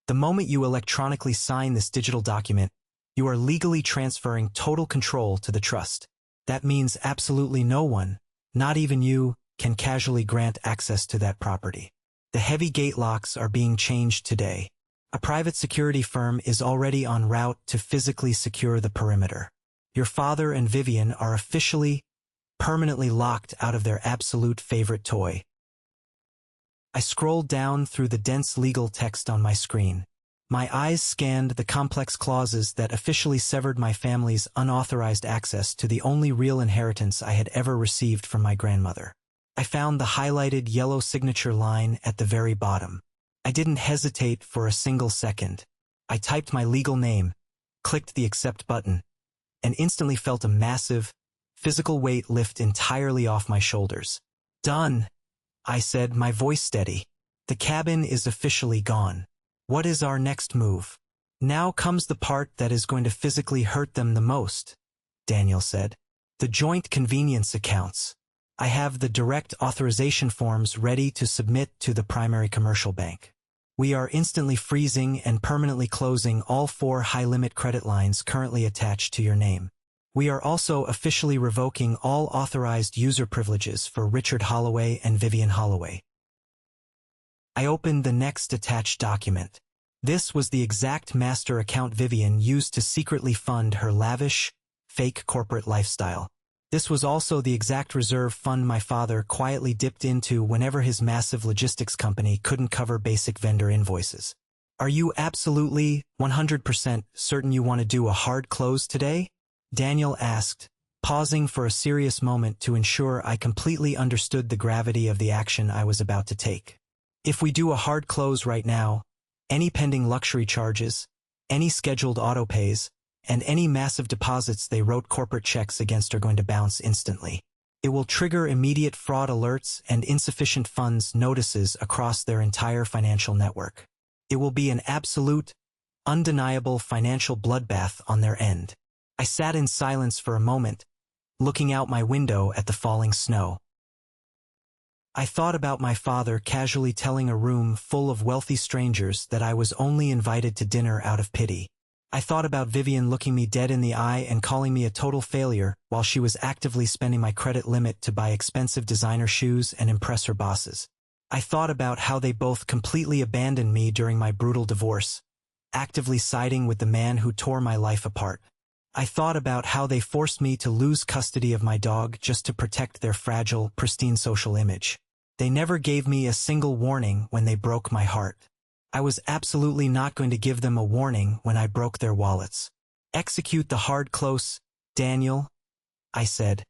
[SPEAKER 1] "the moment you electronically sign this digital document, you are legally transferring total control to the trust. That means absolutely no one, not even you, can casually grant access to that property. The heavy gate locks are being changed today. A private security firm is already en route to physically secure the perimeter. Your father and Vivian are officially, permanently locked out of their absolute favorite toy." I scrolled down through the dense legal text on my screen. My eyes scanned the complex clauses that officially severed my family's unauthorized access to the only real inheritance I had ever received from my grandmother. I found the highlighted yellow signature line at the very bottom. I didn't hesitate for a single second. I typed my legal name, clicked the accept button, and instantly felt a massive, physical weight lift entirely off my shoulders. Done, I said, my voice steady. The cabin is officially gone. What is our next move? Now comes the part that is going to physically hurt them the most, Daniel said. The joint convenience accounts. I have the direct authorization forms ready to submit to the primary commercial bank. We are instantly freezing and permanently closing all 4 high-limit credit lines currently attached to your name. We are also officially revoking all authorized user privileges for Richard Holloway and Vivian Holloway. I opened the next attached document. This was the exact master account Vivian used to secretly fund her lavish, fake corporate lifestyle. This was also the exact reserve fund my father quietly dipped into whenever his massive logistics company couldn't cover basic vendor invoices. Are you absolutely 100% certain you want to do a hard close today? Daniel asked, pausing for a serious moment to ensure I completely understood the gravity of the action I was about to take. If we do a hard close right now, any pending luxury charges, any scheduled autopays, and any massive deposits they wrote corporate checks against are going to bounce instantly. It will trigger immediate fraud alerts and insufficient funds notices across their entire financial network. It will be an absolute, undeniable financial bloodbath on their end. I sat in silence for a moment, looking out my window at the falling snow. I thought about my father casually telling a room full of wealthy strangers that I was only invited to dinner out of pity. I thought about Vivian looking me dead in the eye and calling me a total failure while she was actively spending my credit limit to buy expensive designer shoes and impress her bosses. I thought about how they both completely abandoned me during my brutal divorce, actively siding with the man who tore my life apart. I thought about how they forced me to lose custody of my dog just to protect their fragile, pristine social image. They never gave me a single warning when they broke my heart. I was absolutely not going to give them a warning when I broke their wallets. Execute the hard close, Daniel, I said,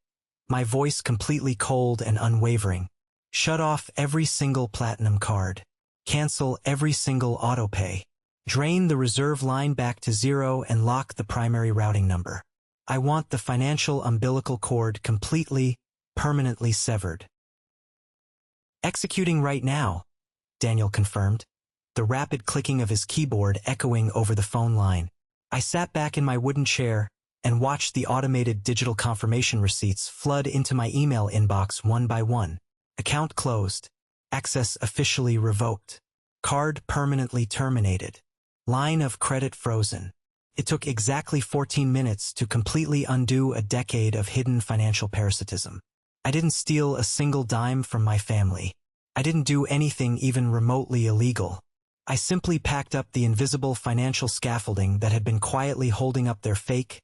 [SPEAKER 1] my voice completely cold and unwavering. Shut off every single platinum card. Cancel every single autopay. Drain the reserve line back to 0 and lock the primary routing number. I want the financial umbilical cord completely, permanently severed. Executing right now, Daniel confirmed, the rapid clicking of his keyboard echoing over the phone line. I sat back in my wooden chair and watched the automated digital confirmation receipts flood into my email inbox one by one. Account closed. Access officially revoked. Card permanently terminated. Line of credit frozen. It took exactly 14 minutes to completely undo a decade of hidden financial parasitism. I didn't steal a single dime from my family. I didn't do anything even remotely illegal. I simply packed up the invisible financial scaffolding that had been quietly holding up their fake,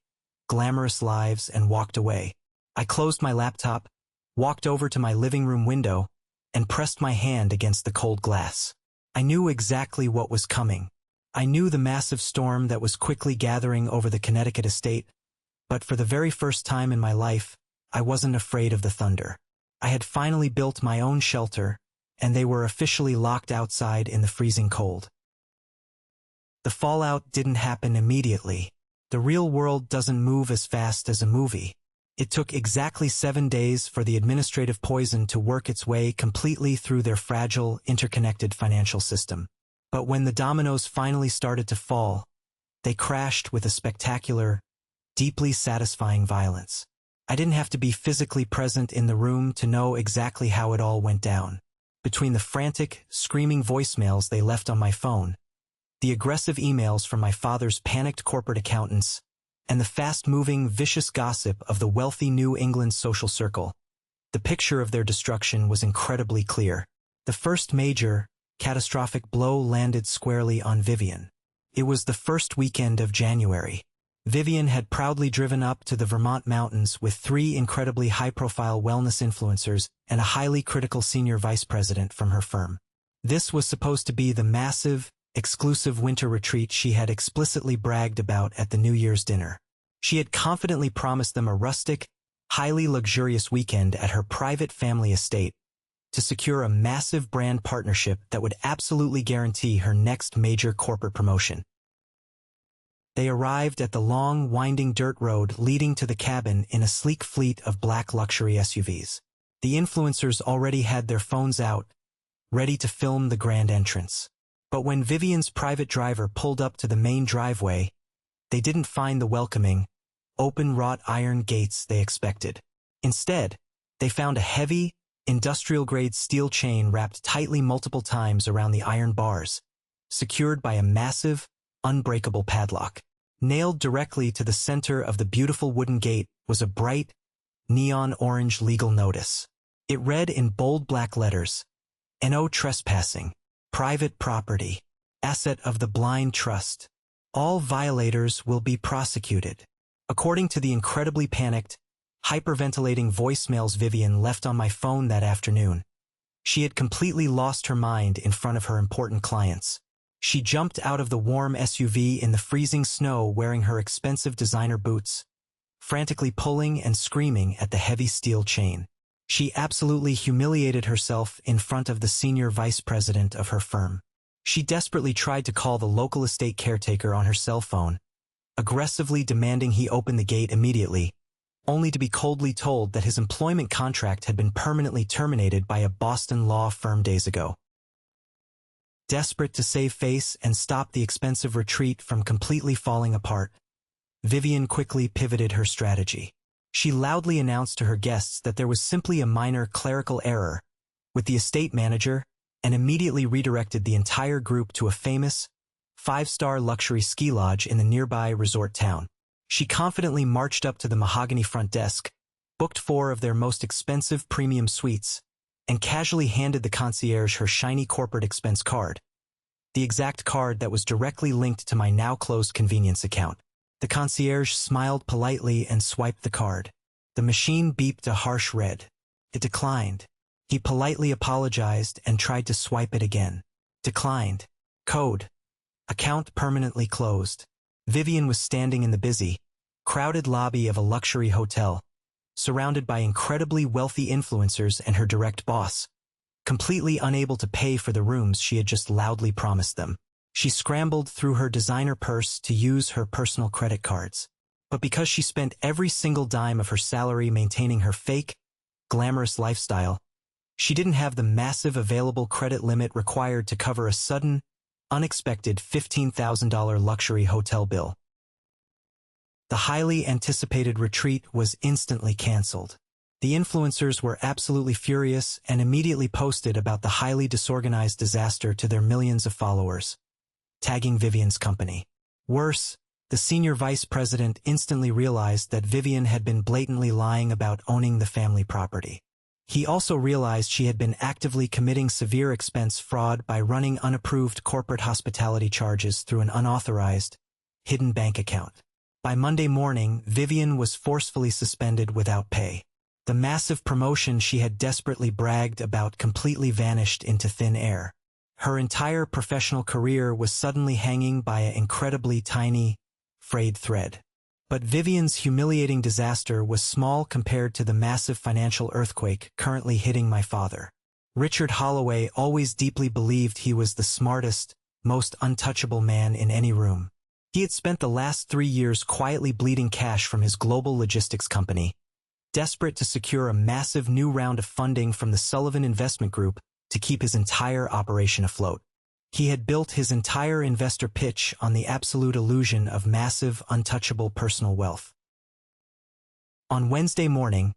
[SPEAKER 1] glamorous lives and walked away. I closed my laptop, walked over to my living room window, and pressed my hand against the cold glass. I knew exactly what was coming. I knew the massive storm that was quickly gathering over the Connecticut estate, but for the very first time in my life, I wasn't afraid of the thunder. I had finally built my own shelter, and they were officially locked outside in the freezing cold. The fallout didn't happen immediately. The real world doesn't move as fast as a movie. It took exactly 7 days for the administrative poison to work its way completely through their fragile, interconnected financial system. But when the dominoes finally started to fall, they crashed with a spectacular, deeply satisfying violence. I didn't have to be physically present in the room to know exactly how it all went down. Between the frantic, screaming voicemails they left on my phone, the aggressive emails from my father's panicked corporate accountants, and the fast-moving, vicious gossip of the wealthy New England social circle, the picture of their destruction was incredibly clear. The first major, catastrophic blow landed squarely on Vivian. It was the first weekend of January. Vivian had proudly driven up to the Vermont mountains with 3 incredibly high-profile wellness influencers and a highly critical senior vice president from her firm. This was supposed to be the massive, exclusive winter retreat she had explicitly bragged about at the New Year's dinner. She had confidently promised them a rustic, highly luxurious weekend at her private family estate to secure a massive brand partnership that would absolutely guarantee her next major corporate promotion. They arrived at the long, winding dirt road leading to the cabin in a sleek fleet of black luxury SUVs. The influencers already had their phones out, ready to film the grand entrance. But when Vivian's private driver pulled up to the main driveway, they didn't find the welcoming, open wrought iron gates they expected. Instead, they found a heavy, industrial-grade steel chain wrapped tightly multiple times around the iron bars, secured by a massive, unbreakable padlock. Nailed directly to the center of the beautiful wooden gate was a bright, neon orange legal notice. It read in bold black letters, "No trespassing. Private property. Asset of the Blind Trust. All violators will be prosecuted." According to the incredibly panicked, hyperventilating voicemails Vivian left on my phone that afternoon, she had completely lost her mind in front of her important clients. She jumped out of the warm SUV in the freezing snow wearing her expensive designer boots, frantically pulling and screaming at the heavy steel chain. She absolutely humiliated herself in front of the senior vice president of her firm. She desperately tried to call the local estate caretaker on her cell phone, aggressively demanding he open the gate immediately, only to be coldly told that his employment contract had been permanently terminated by a Boston law firm days ago. Desperate to save face and stop the expensive retreat from completely falling apart, Vivian quickly pivoted her strategy. She loudly announced to her guests that there was simply a minor clerical error with the estate manager and immediately redirected the entire group to a famous, five-star luxury ski lodge in the nearby resort town. She confidently marched up to the mahogany front desk, booked 4 of their most expensive premium suites, and casually handed the concierge her shiny corporate expense card, the exact card that was directly linked to my now-closed convenience account. The concierge smiled politely and swiped the card. The machine beeped a harsh red. It declined. He politely apologized and tried to swipe it again. Declined. Code. Account permanently closed. Vivian was standing in the busy, crowded lobby of a luxury hotel, surrounded by incredibly wealthy influencers and her direct boss, completely unable to pay for the rooms she had just loudly promised them. She scrambled through her designer purse to use her personal credit cards. But because she spent every single dime of her salary maintaining her fake, glamorous lifestyle, she didn't have the massive available credit limit required to cover a sudden, unexpected $15,000 luxury hotel bill. The highly anticipated retreat was instantly canceled. The influencers were absolutely furious and immediately posted about the highly disorganized disaster to their millions of followers, tagging Vivian's company. Worse, the senior vice president instantly realized that Vivian had been blatantly lying about owning the family property. He also realized she had been actively committing severe expense fraud by running unapproved corporate hospitality charges through an unauthorized, hidden bank account. By Monday morning, Vivian was forcefully suspended without pay. The massive promotion she had desperately bragged about completely vanished into thin air. Her entire professional career was suddenly hanging by an incredibly tiny, frayed thread. But Vivian's humiliating disaster was small compared to the massive financial earthquake currently hitting my father. Richard Holloway always deeply believed he was the smartest, most untouchable man in any room. He had spent the last 3 years quietly bleeding cash from his global logistics company, desperate to secure a massive new round of funding from the Sullivan Investment Group to keep his entire operation afloat. He had built his entire investor pitch on the absolute illusion of massive, untouchable personal wealth. On Wednesday morning,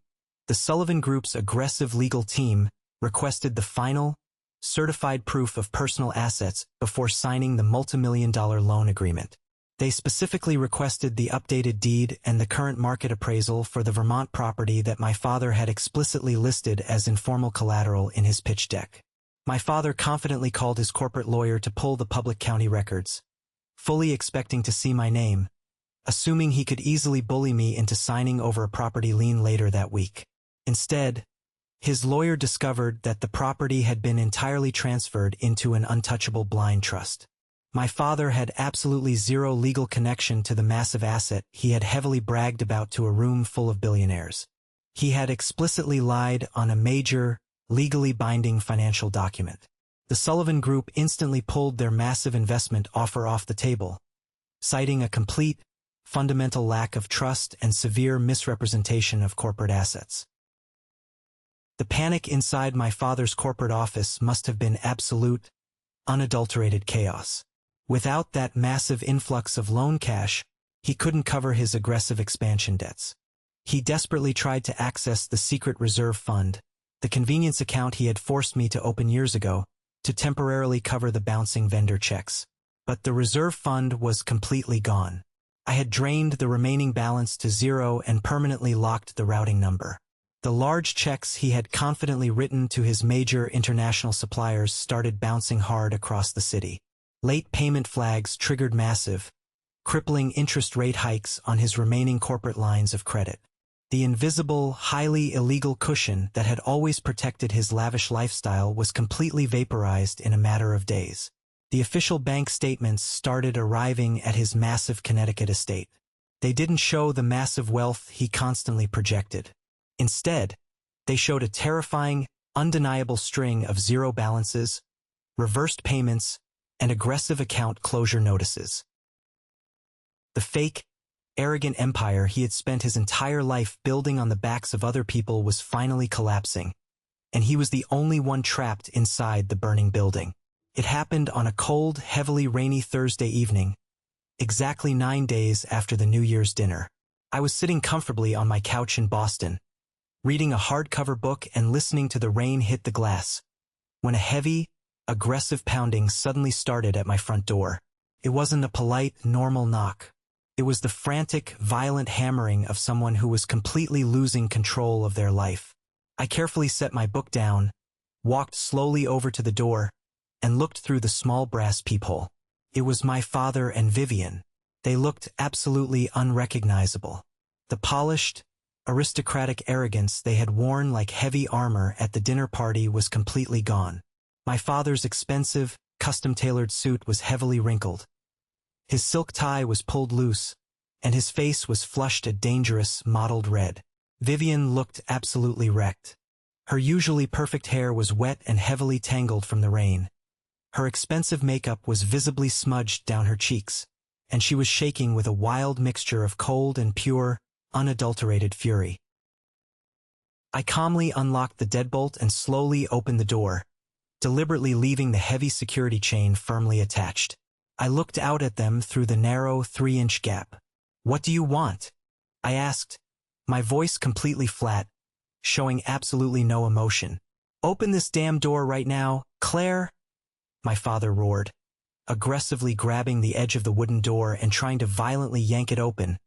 [SPEAKER 1] the Sullivan Group's aggressive legal team requested the final, certified proof of personal assets before signing the multimillion-dollar loan agreement. They specifically requested the updated deed and the current market appraisal for the Vermont property that my father had explicitly listed as informal collateral in his pitch deck. My father confidently called his corporate lawyer to pull the public county records, fully expecting to see my name, assuming he could easily bully me into signing over a property lien later that week. Instead, His lawyer discovered that the property had been entirely transferred into an untouchable blind trust. My father had absolutely zero legal connection to the massive asset he had heavily bragged about to a room full of billionaires. He had explicitly lied on a major, legally binding financial document. The Sullivan Group instantly pulled their massive investment offer off the table, citing a complete, fundamental lack of trust and severe misrepresentation of corporate assets. The panic inside my father's corporate office must have been absolute, unadulterated chaos. Without that massive influx of loan cash, he couldn't cover his aggressive expansion debts. He desperately tried to access the secret reserve fund, the convenience account he had forced me to open years ago, to temporarily cover the bouncing vendor checks. But the reserve fund was completely gone. I had drained the remaining balance to zero and permanently locked the routing number. The large checks he had confidently written to his major international suppliers started bouncing hard across the city. Late payment flags triggered massive, crippling interest rate hikes on his remaining corporate lines of credit. The invisible, highly illegal cushion that had always protected his lavish lifestyle was completely vaporized in a matter of days. The official bank statements started arriving at his massive Connecticut estate. They didn't show the massive wealth he constantly projected. Instead, they showed a terrifying, undeniable string of zero balances, reversed payments, and aggressive account closure notices. The fake, arrogant empire he had spent his entire life building on the backs of other people was finally collapsing, and he was the only one trapped inside the burning building. It happened on a cold, heavily rainy Thursday evening, exactly 9 days after the New Year's dinner. I was sitting comfortably on my couch in Boston, reading a hardcover book and listening to the rain hit the glass, when a heavy, aggressive pounding suddenly started at my front door. It wasn't a polite, normal knock. It was the frantic, violent hammering of someone who was completely losing control of their life. I carefully set my book down, walked slowly over to the door, and looked through the small brass peephole. It was my father and Vivian. They looked absolutely unrecognizable. The polished, aristocratic arrogance they had worn like heavy armor at the dinner party was completely gone. My father's expensive, custom-tailored suit was heavily wrinkled. His silk tie was pulled loose, and his face was flushed a dangerous, mottled red. Vivian looked absolutely wrecked. Her usually perfect hair was wet and heavily tangled from the rain. Her expensive makeup was visibly smudged down her cheeks, and she was shaking with a wild mixture of cold and pure, unadulterated fury. I calmly unlocked the deadbolt and slowly opened the door, deliberately leaving the heavy security chain firmly attached. I looked out at them through the narrow 3-inch gap. "What do you want?" I asked, my voice completely flat, showing absolutely no emotion. "Open this damn door right now, Claire!" my father roared, aggressively grabbing the edge of the wooden door and trying to violently yank it open,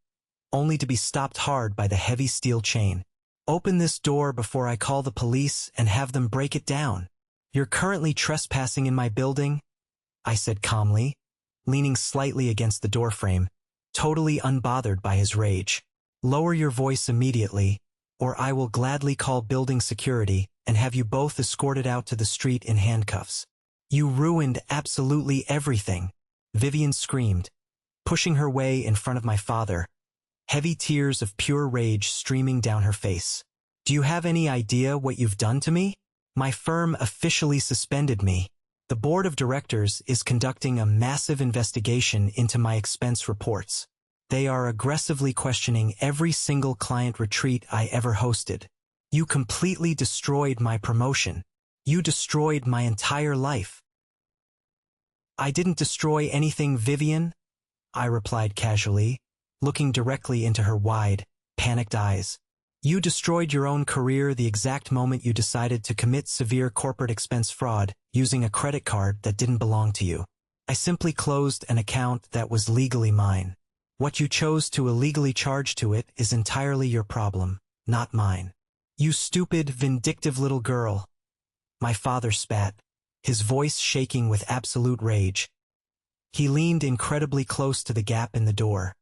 [SPEAKER 1] only to be stopped hard by the heavy steel chain. "Open this door before I call the police and have them break it down. You're currently trespassing in my building," I said calmly, leaning slightly against the doorframe, totally unbothered by his rage. "Lower your voice immediately, or I will gladly call building security and have you both escorted out to the street in handcuffs. You ruined absolutely everything," Vivian screamed, pushing her way in front of my father, heavy tears of pure rage streaming down her face. "Do you have any idea what you've done to me? My firm officially suspended me. The board of directors is conducting a massive investigation into my expense reports. They are aggressively questioning every single client retreat I ever hosted. You completely destroyed my promotion. You destroyed my entire life." "I didn't destroy anything, Vivian," I replied casually, looking directly into her wide, panicked eyes. "You destroyed your own career the exact moment you decided to commit severe corporate expense fraud using a credit card that didn't belong to you. I simply closed an account that was legally mine. What you chose to illegally charge to it is entirely your problem, not mine. You stupid, vindictive little girl." My father spat, his voice shaking with absolute rage. He leaned incredibly close to the gap in the door,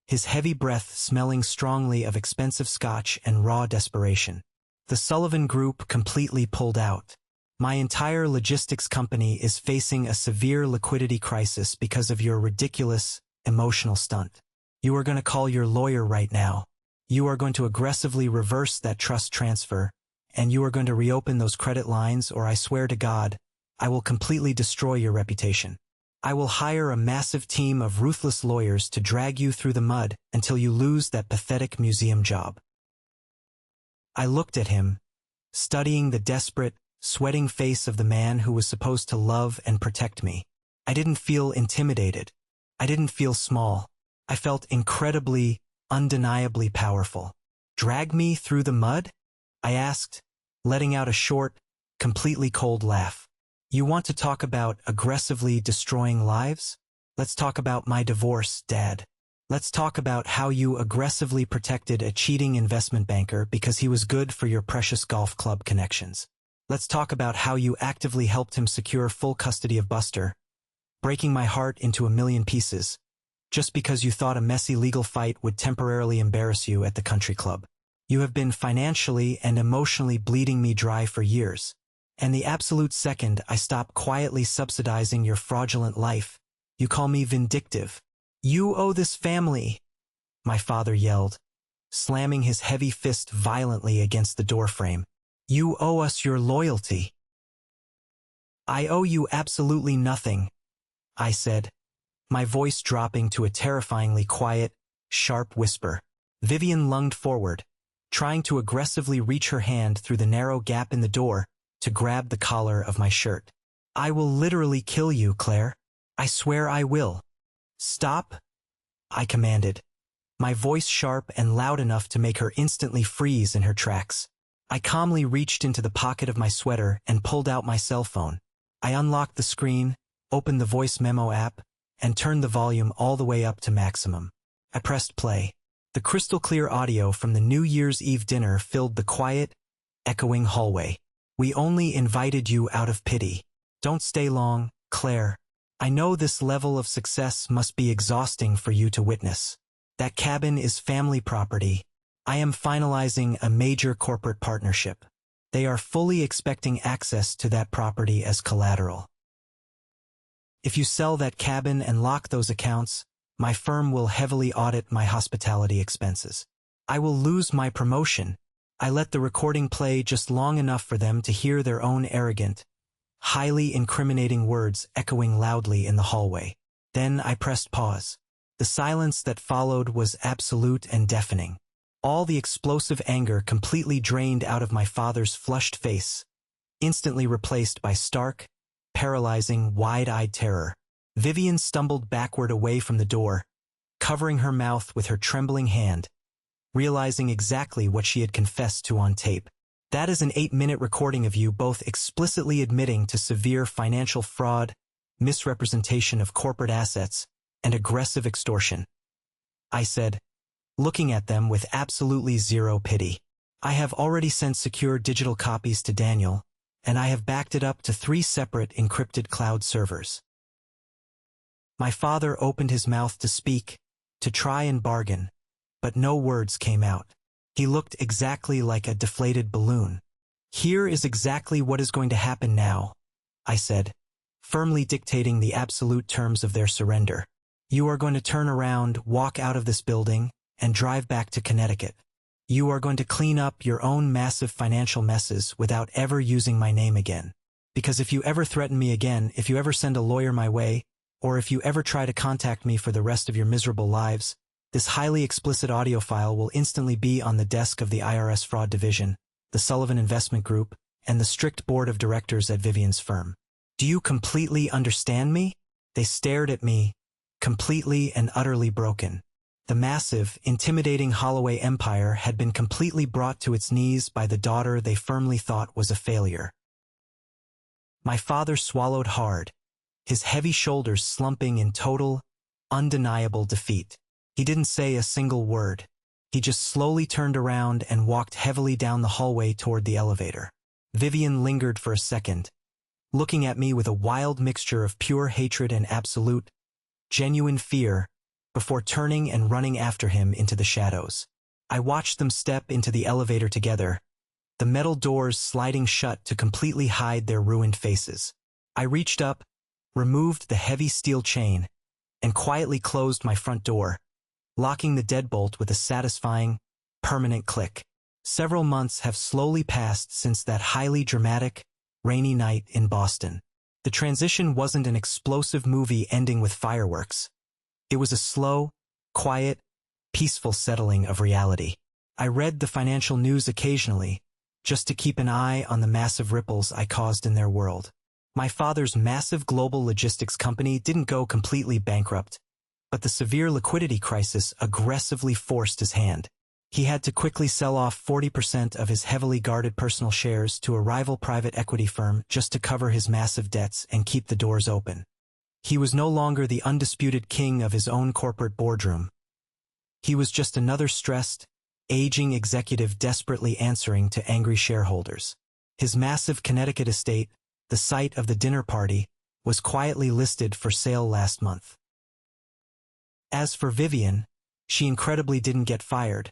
[SPEAKER 1] his heavy breath smelling strongly of expensive scotch and raw desperation. The Sullivan Group completely pulled out. My entire logistics company is facing a severe liquidity crisis because of your ridiculous, emotional stunt. You are going to call your lawyer right now. You are going to aggressively reverse that trust transfer, and you are going to reopen those credit lines, or I swear to God, I will completely destroy your reputation. I will hire a massive team of ruthless lawyers to drag you through the mud until you lose that pathetic museum job. I looked at him, studying the desperate, sweating face of the man who was supposed to love and protect me. I didn't feel intimidated. I didn't feel small. I felt incredibly, undeniably powerful. Drag me through the mud? I asked, letting out a short, completely cold laugh. You want to talk about aggressively destroying lives? Let's talk about my divorce, Dad. Let's talk about how you aggressively protected a cheating investment banker because he was good for your precious golf club connections. Let's talk about how you actively helped him secure full custody of Buster, breaking my heart into a million pieces, just because you thought a messy legal fight would temporarily embarrass you at the country club. You have been financially and emotionally bleeding me dry for years. And the absolute second I stop quietly subsidizing your fraudulent life, you call me vindictive. You owe this family, my father yelled, slamming his heavy fist violently against the doorframe. You owe us your loyalty. I owe you absolutely nothing, I said, my voice dropping to a terrifyingly quiet, sharp whisper. Vivian lunged forward, trying to aggressively reach her hand through the narrow gap in the door to grab the collar of my shirt. I will literally kill you, Claire. I swear I will. Stop, I commanded, my voice sharp and loud enough to make her instantly freeze in her tracks. I calmly reached into the pocket of my sweater and pulled out my cell phone. I unlocked the screen, opened the voice memo app, and turned the volume all the way up to maximum. I pressed play. The crystal-clear audio from the New Year's Eve dinner filled the quiet, echoing hallway. We only invited you out of pity. Don't stay long, Claire. I know this level of success must be exhausting for you to witness. That cabin is family property. I am finalizing a major corporate partnership. They are fully expecting access to that property as collateral. If you sell that cabin and lock those accounts, my firm will heavily audit my hospitality expenses. I will lose my promotion. I let the recording play just long enough for them to hear their own arrogant, highly incriminating words echoing loudly in the hallway. Then I pressed pause. The silence that followed was absolute and deafening. All the explosive anger completely drained out of my father's flushed face, instantly replaced by stark, paralyzing, wide-eyed terror. Vivian stumbled backward away from the door, covering her mouth with her trembling hand, realizing exactly what she had confessed to on tape. That is an 8-minute recording of you both explicitly admitting to severe financial fraud, misrepresentation of corporate assets, and aggressive extortion, I said, looking at them with absolutely zero pity. I have already sent secure digital copies to Daniel, and I have backed it up to 3 separate encrypted cloud servers. My father opened his mouth to speak, to try and bargain, but no words came out. He looked exactly like a deflated balloon. Here is exactly what is going to happen now, I said, firmly dictating the absolute terms of their surrender. You are going to turn around, walk out of this building, and drive back to Connecticut. You are going to clean up your own massive financial messes without ever using my name again. Because if you ever threaten me again, if you ever send a lawyer my way, or if you ever try to contact me for the rest of your miserable lives, this highly explicit audio file will instantly be on the desk of the IRS Fraud Division, the Sullivan Investment Group, and the strict board of directors at Vivian's firm. Do you completely understand me? They stared at me, completely and utterly broken. The massive, intimidating Holloway empire had been completely brought to its knees by the daughter they firmly thought was a failure. My father swallowed hard, his heavy shoulders slumping in total, undeniable defeat. He didn't say a single word. He just slowly turned around and walked heavily down the hallway toward the elevator. Vivian lingered for a second, looking at me with a wild mixture of pure hatred and absolute, genuine fear, before turning and running after him into the shadows. I watched them step into the elevator together, the metal doors sliding shut to completely hide their ruined faces. I reached up, removed the heavy steel chain, and quietly closed my front door, locking the deadbolt with a satisfying, permanent click. Several months have slowly passed since that highly dramatic, rainy night in Boston. The transition wasn't an explosive movie ending with fireworks. It was a slow, quiet, peaceful settling of reality. I read the financial news occasionally, just to keep an eye on the massive ripples I caused in their world. My father's massive global logistics company didn't go completely bankrupt, but the severe liquidity crisis aggressively forced his hand. He had to quickly sell off 40% of his heavily guarded personal shares to a rival private equity firm just to cover his massive debts and keep the doors open. He was no longer the undisputed king of his own corporate boardroom. He was just another stressed, aging executive desperately answering to angry shareholders. His massive Connecticut estate, the site of the dinner party, was quietly listed for sale last month. As for Vivian, she incredibly didn't get fired,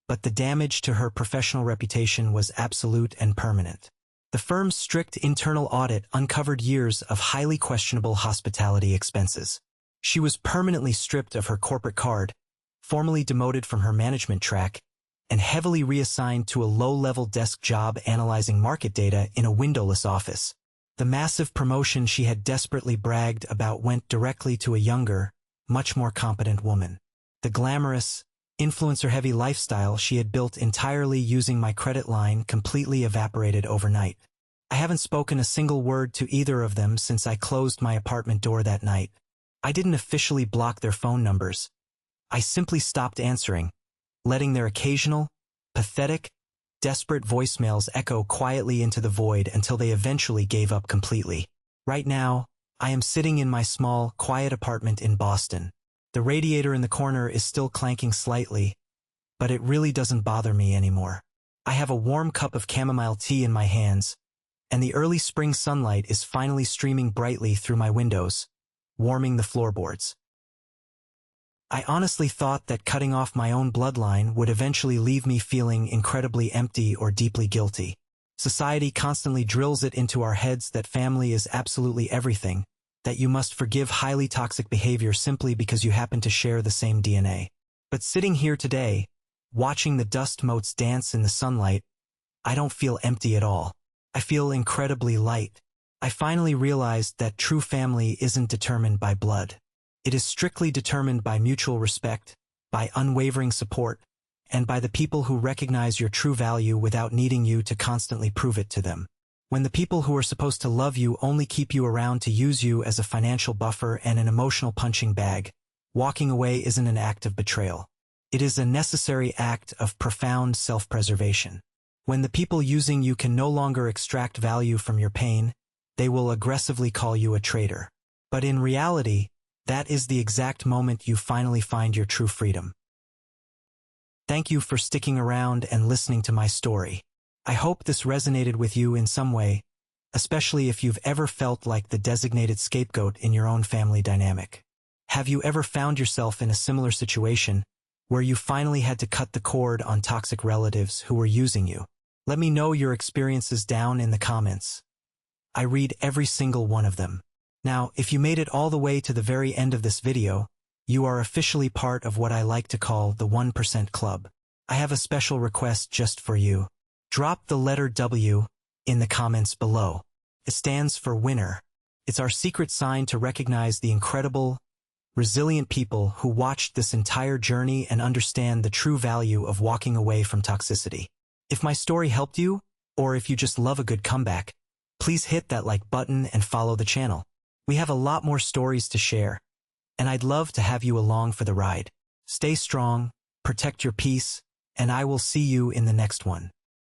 [SPEAKER 1] but the damage to her professional reputation was absolute and permanent. The firm's strict internal audit uncovered years of highly questionable hospitality expenses. She was permanently stripped of her corporate card, formally demoted from her management track, and heavily reassigned to a low-level desk job analyzing market data in a windowless office. The massive promotion she had desperately bragged about went directly to a younger, much more competent woman. The glamorous, influencer-heavy lifestyle she had built entirely using my credit line completely evaporated overnight. I haven't spoken a single word to either of them since I closed my apartment door that night. I didn't officially block their phone numbers. I simply stopped answering, letting their occasional, pathetic, desperate voicemails echo quietly into the void until they eventually gave up completely. Right now, I am sitting in my small, quiet apartment in Boston. The radiator in the corner is still clanking slightly, but it really doesn't bother me anymore. I have a warm cup of chamomile tea in my hands, and the early spring sunlight is finally streaming brightly through my windows, warming the floorboards. I honestly thought that cutting off my own bloodline would eventually leave me feeling incredibly empty or deeply guilty. Society constantly drills it into our heads that family is absolutely everything, that you must forgive highly toxic behavior simply because you happen to share the same DNA. But sitting here today, watching the dust motes dance in the sunlight, I don't feel empty at all. I feel incredibly light. I finally realized that true family isn't determined by blood. It is strictly determined by mutual respect, by unwavering support, and by the people who recognize your true value without needing you to constantly prove it to them. When the people who are supposed to love you only keep you around to use you as a financial buffer and an emotional punching bag, walking away isn't an act of betrayal. It is a necessary act of profound self-preservation. When the people using you can no longer extract value from your pain, they will aggressively call you a traitor. But in reality, that is the exact moment you finally find your true freedom. Thank you for sticking around and listening to my story. I hope this resonated with you in some way, especially if you've ever felt like the designated scapegoat in your own family dynamic. Have you ever found yourself in a similar situation where you finally had to cut the cord on toxic relatives who were using you? Let me know your experiences down in the comments. I read every single one of them. Now, if you made it all the way to the very end of this video, you are officially part of what I like to call the 1% Club. I have a special request just for you. Drop the letter W in the comments below. It stands for winner. It's our secret sign to recognize the incredible, resilient people who watched this entire journey and understand the true value of walking away from toxicity. If my story helped you, or if you just love a good comeback, please hit that like button and follow the channel. We have a lot more stories to share, and I'd love to have you along for the ride. Stay strong, protect your peace, and I will see you in the next one.